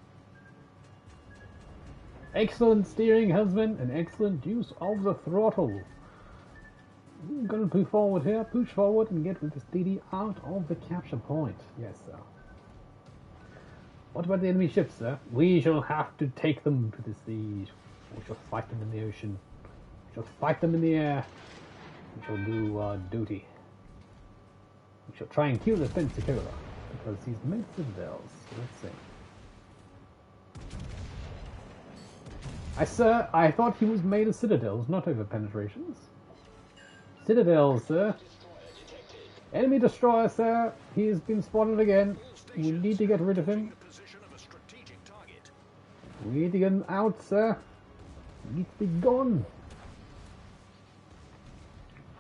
Excellent steering, Helmsman, and excellent use of the throttle. We're going to push forward here, push forward and get with this DD out of the capture point. Yes, sir. What about the enemy ships, sir? We shall have to take them to the sea. We shall fight them in the ocean. We shall fight them in the air. We shall do our duty. We shall try and kill the Pensacola, because he's made citadels. So let's see. Sir, I thought he was made of citadels, not over penetrations. Citadels, sir. Enemy destroyer, sir. He has been spotted again. All We stations need to get rid of reporting him. the position of a strategic target. We need to get him out, sir. He needs to be gone.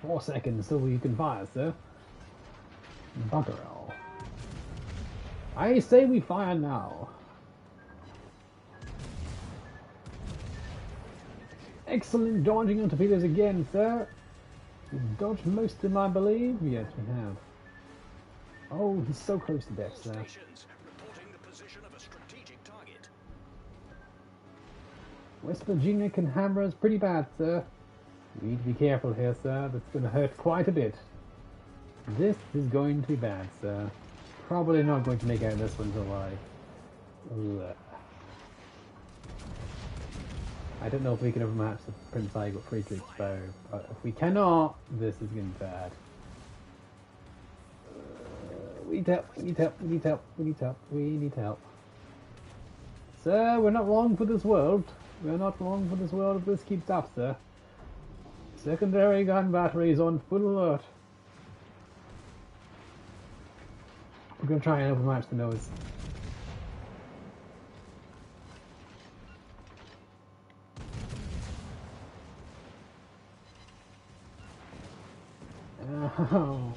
4 seconds till you can fire, sir. Bugger all. I say we fire now. Excellent dodging on torpedoes again, sir. We've dodged most of them, I believe. Yes, we have. Oh, he's so close to death, All sir. stations reporting the position of a strategic target. West Virginia can hammer us pretty bad, sir. We need to be careful here, sir. That's going to hurt quite a bit. This is going to be bad, sir. Probably not going to make out this one's alive. Ugh. I don't know if we can overmatch the Prince Igor Friedrich's bow, but if we cannot, this is going to be bad. We need help, we need help, we need help, we need help, we need help. Sir, we're not long for this world. We're not long for this world if this keeps up, sir. Secondary gun batteries on full alert. We're going to try and overmatch the nose. Oh.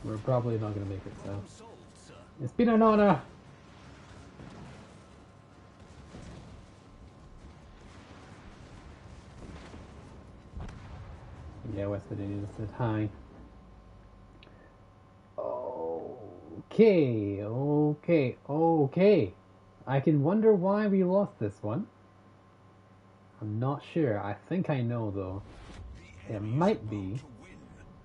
We're probably not going to make it, so. Solved, sir. It's been an honor. Yeah, West Virginia just said hi. Okay, okay, okay. I can wonder why we lost this one. I'm not sure. I think I know, though. It might be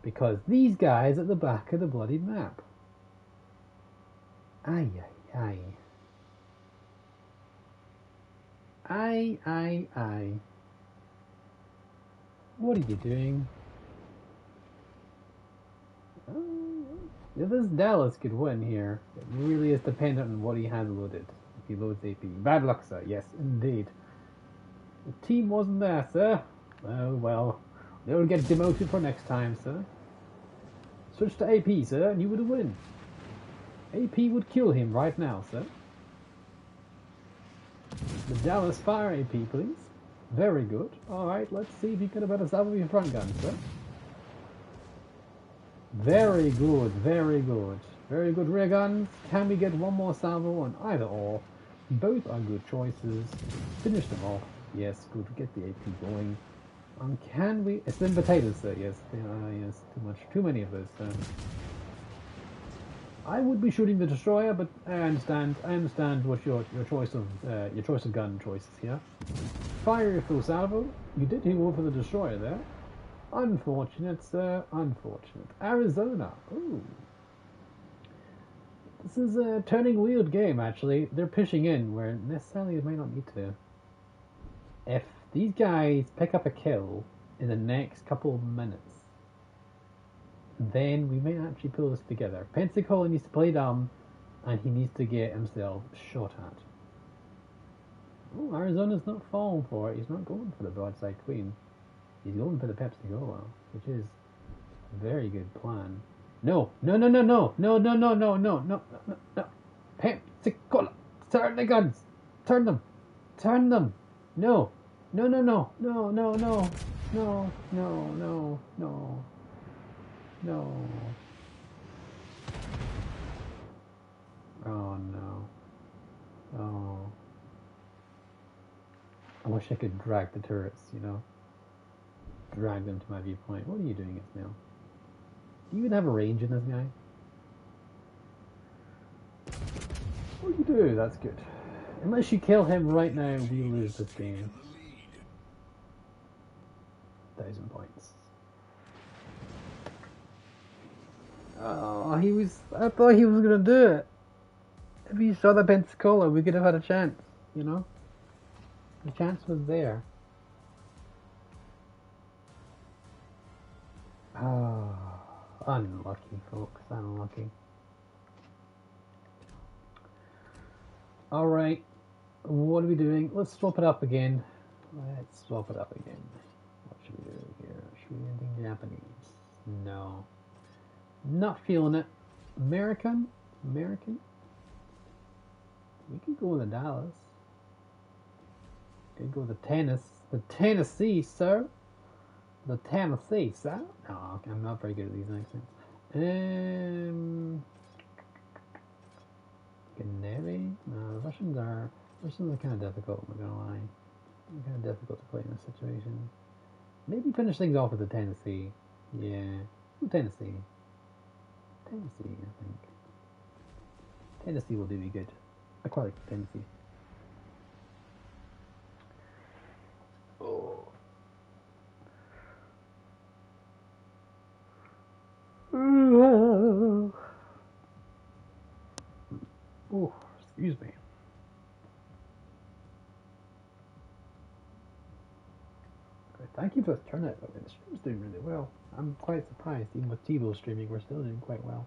because these guys at the back of the bloody map. Aye, aye, aye. Aye, aye, aye. What are you doing? If this Dallas could win here, it really is dependent on what he has loaded. If he loads AP. Bad luck, sir. Yes, indeed. The team wasn't there, sir. Oh, well. They'll get demoted for next time, sir. Switch to AP, sir, and you would win. AP would kill him right now, sir. The Dallas fire AP, please. Very good. Alright, let's see if you can better salve your front gun, sir. Very good, very good. Very good rear guns. Can we get one more salvo on either or? Both are good choices. Finish them off. Yes, good. Get the AP going. Can we... It's them potatoes, sir. Yes, yes. Too many of those, sir. I would be shooting the destroyer, but I understand what your choice of gun choices here. Fire your full salvo. You did hit one for the destroyer there. Unfortunate, sir. Unfortunate. Arizona. Ooh. This is a turning weird game, actually. They're pushing in where necessarily they might not need to. If these guys pick up a kill in the next couple of minutes, then we may actually pull this together. Pensacola needs to play dumb, and he needs to get himself shot at. Oh, Arizona's not falling for it. He's not going for the broadside queen. He's going for the Pepsi-Cola, which is a very good plan. No, no, no, no, no, no, no, no, no, no, no, no, no. Pepsi-Cola. Turn the guns. Turn them. Turn them. No. No, no, no, no, no, no, no, no, no, no, no. Oh, no. Oh. I wish I could drag the turrets, you know. Drag them to my viewpoint. What are you doing, Ismail? Do you even have a range in this guy? What do you do? That's good. Unless you kill him right now, we lose this game. 1,000 points. Oh, I thought he was gonna do it. If he saw the Pensacola, we could have had a chance, you know? The chance was there. Oh, unlucky, folks, unlucky. Alright, what are we doing? Let's swap it up again. Let's swap it up again. What should we do here? Should Anything Japanese? No. Not feeling it. American? American? We could go with the Dallas. Could go with the Tennessee, sir. The Tennessee, sir. No, I'm not very good at these accents. Navy? No, Russians are kind of difficult, I'm not gonna lie. They're kind of difficult to play in this situation. Maybe finish things off with the Tennessee. Yeah, Tennessee. Tennessee, I think. Tennessee will do me good. I quite like Tennessee. Oh. Oh, excuse me. Thank you for this turnout. The stream's doing really well. I'm quite surprised, even with T-Bo streaming, we're still doing quite well.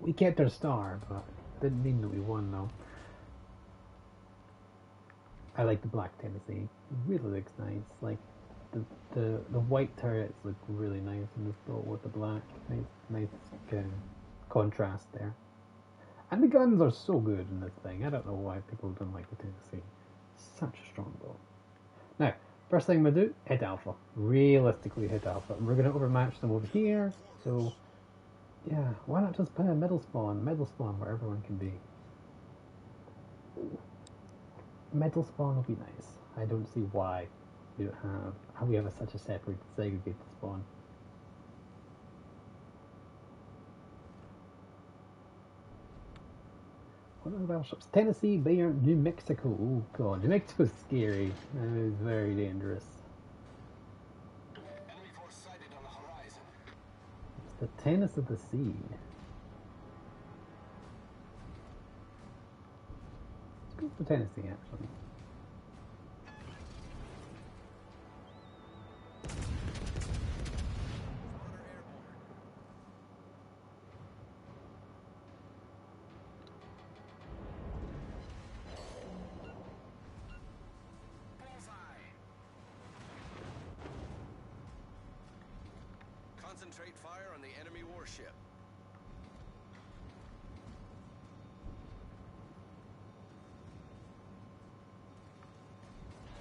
We kept our star, but didn't mean that we won, though. I like the black Tennessee. It really looks nice. Like the white turrets look really nice in this boat with the black. Nice contrast there. And the guns are so good in this thing. I don't know why people don't like the Tennessee. Such a strong boat. Now, first thing I'm going to do, hit alpha. Realistically hit alpha. And we're going to overmatch them over here. So, yeah, why not just put a middle spawn where everyone can be. Middle spawn would be nice. I don't see why we have such a separate, segregated spawn. What are the Warships? Tennessee, Bayern, New Mexico. Oh god, New Mexico's scary. That is very dangerous. Enemy force sighted on the horizon. It's the Tennis of the Sea. Let's go for Tennessee, actually. Concentrate fire on the enemy warship.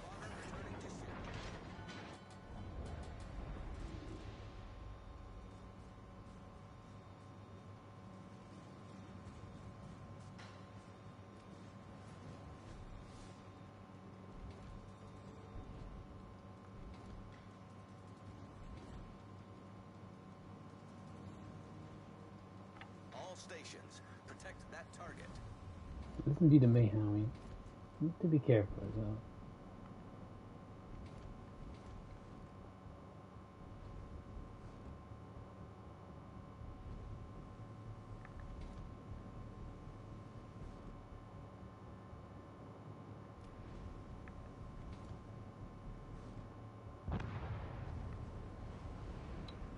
Bomber returning to ship. All stations, protect that target. This is indeed a mayhem. You need to be careful as well.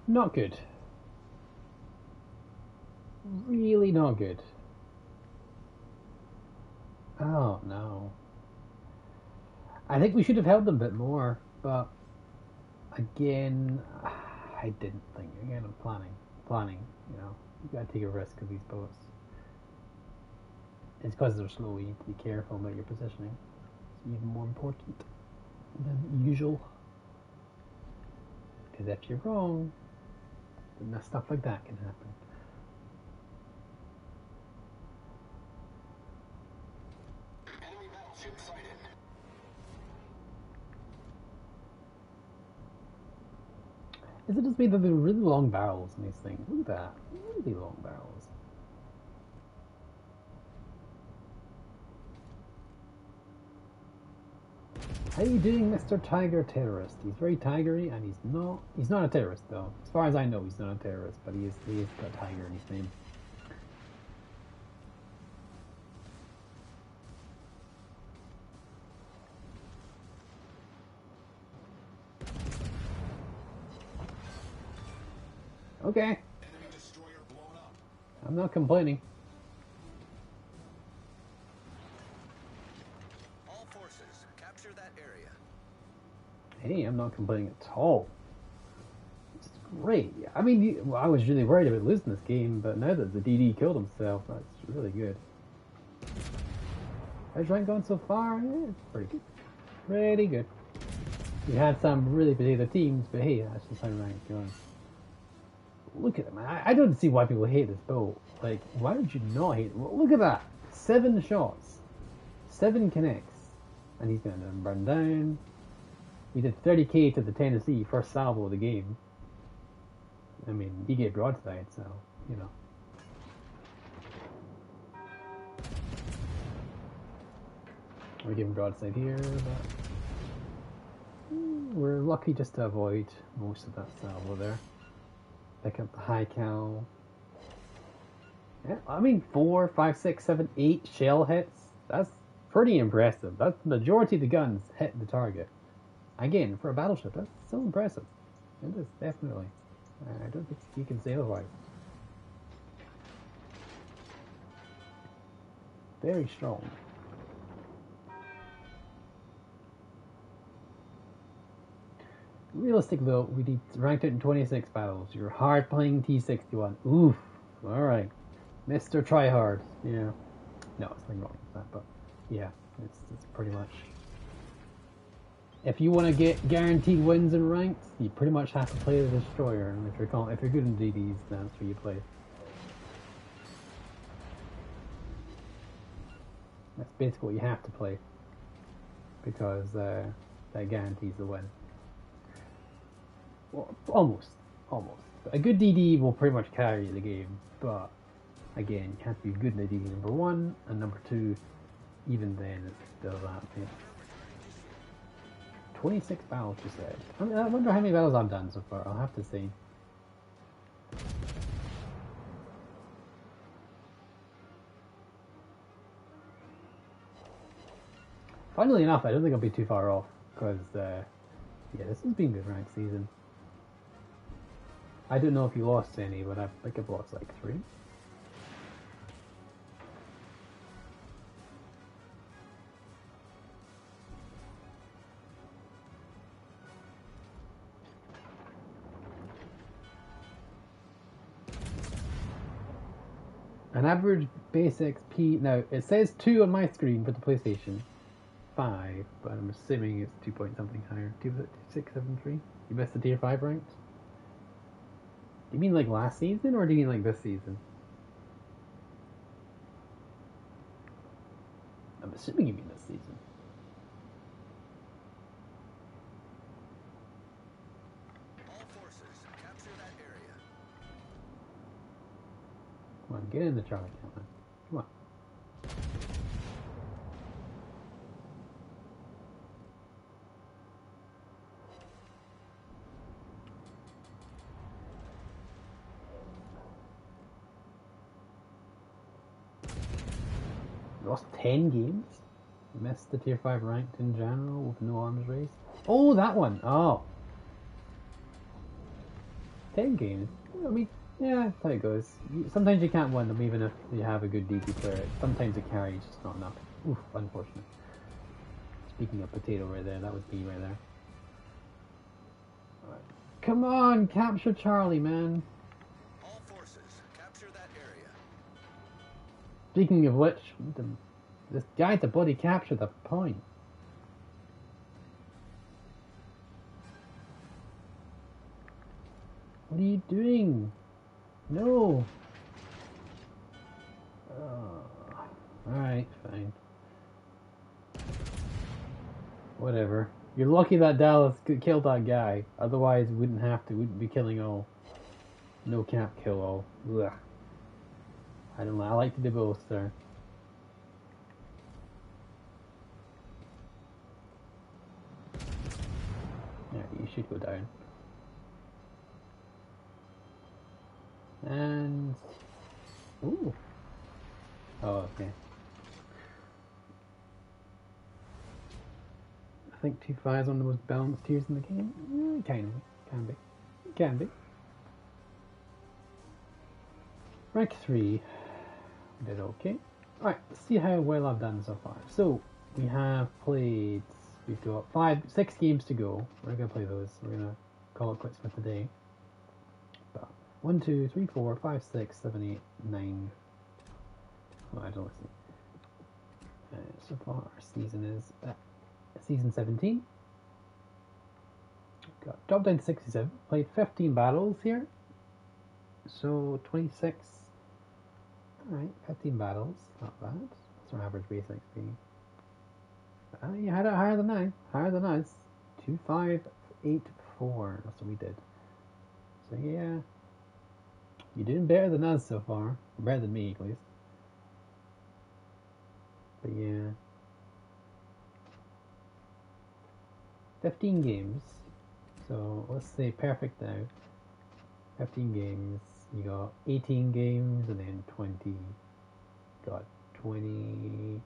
Not good. Really not good. Oh no. I think we should have held them a bit more, but again, I didn't think. Again, I'm planning. You know, you gotta take a risk with these boats. It's because they're slow. You need to be careful about your positioning. It's even more important than usual. Because if you're wrong, then stuff like that can happen. Enemy battleship sighted. Is it just me that there are really long barrels in these things? Look at that. Really long barrels. How are you doing, Mr. Tiger Terrorist? He's very tigery, and he's not a terrorist though. As far as I know, he's not a terrorist, but he is got tiger in his name. Okay. Enemy destroyer blown up. I'm not complaining. All forces, capture that area. Hey, I'm not complaining at all. It's great. I mean, well, I was really worried about losing this game, but now that the DD killed himself, that's really good. How's rank going so far? Yeah, it's pretty good. Pretty good. We had some really potato teams, but hey, that's just how rank going. Look at it, man. I don't see why people hate this boat. Like, why would you not hate it? Look at that. 7 shots. 7 connects. And he's going to burn down. He did 30k to the Tennessee, first salvo of the game. I mean, he get broadside, so, you know. We're giving broadside here, but we're lucky just to avoid most of that salvo there. Pick up the high cal. Yeah, I mean, 4, 5, 6, 7, 8 shell hits. That's pretty impressive. That's the majority of the guns hit the target. Again, for a battleship, that's so impressive. It is, definitely. I don't think you can say otherwise. Very strong. Realistic though, we need ranked out in 26 battles. You're hard playing T61. Oof. Alright. Mr. Tryhard. Yeah. No, it's nothing wrong with that, but yeah, it's pretty much. If you want to get guaranteed wins in ranks, you pretty much have to play the destroyer. And if you're good in DDs, that's where you play. That's basically what you have to play, because that guarantees the win. Well, almost. A good DD will pretty much carry the game, but again, you have to be good in the DD number 1, and number 2, even then, it's still that thing. 26 battles, you said. I wonder how many battles I've done so far. I'll have to see. Funnily enough, I don't think I'll be too far off, because, yeah, this has been a good ranked season. I don't know if you lost any, but I think I've lost like 3. An average base XP, now it says 2 on my screen for the PlayStation 5, but I'm assuming it's 2 point something higher. 2673? You missed the tier 5 ranked? Do you mean like last season, or do you mean like this season? I'm assuming you mean this season. All forces, capture that area. Come on, get in the Charlie count, man. Come on. Lost 10 games? Missed the tier 5 ranked in general with no arms race? Oh, that one! Oh! 10 games? I mean, yeah, that's how it goes. Sometimes you can't win them even if you have a good DP player. Sometimes the carry is just not enough. Oof, unfortunate. Speaking of potato right there, that was me right there. Alright. Come on, capture Charlie, man! All forces, capture that area. Speaking of which, this guy had to bloody capture the point. What are you doing? No! Alright, fine. Whatever. You're lucky that Dallas killed that guy. Otherwise, wouldn't be killing all. No cap kill all. Ugh. I don't know. I like to do both, sir. Yeah, you should go down. And ooh. Oh, okay. I think 2-5 is one of the most balanced tiers in the game. Can be. Rank 3. Did okay. Alright, let's see how well I've done so far. So, we have played We've got 6 games to go. We're gonna play those. We're gonna call it quits for today. But 1, 2, 3, 4, 5, 6, 7, 8, 9. Oh, I don't see. So far, our season is season 17. Got dropped down to 67. Played 15 battles here. So 26. Alright, 15 battles. Not bad. That's our average base XP. You had it higher than I. Higher than us. 2584. That's what we did. So yeah. You're doing better than us so far. Better than me, at least. But yeah. 15 games. So let's say perfect now. 15 games. You got 18 games and then 20. Got 20.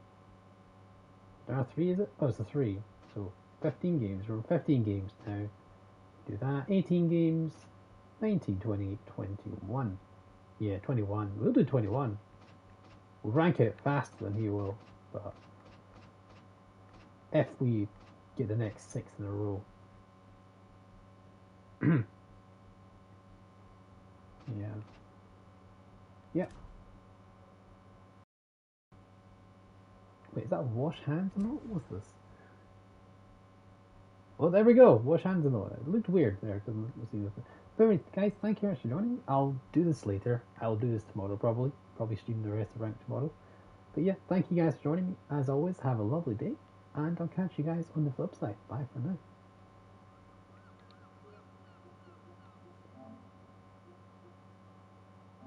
There are 3, is it? Oh, it's a 3. So 15 games. We're 15 games now. Do that. 18 games. 19, 20, 21. Yeah, 21. We'll do 21. We'll rank it faster than he will. But if we get the next 6 in a row. Yeah. Yep. Wait, is that wash hands or not? What's this? Well, there we go. Wash hands and all. It looked weird there. But anyway, guys, thank you very much for joining me. I'll do this later. I'll do this tomorrow probably. Probably stream the rest of Rank tomorrow. But yeah, thank you guys for joining me. As always, have a lovely day. And I'll catch you guys on the flip side. Bye for now.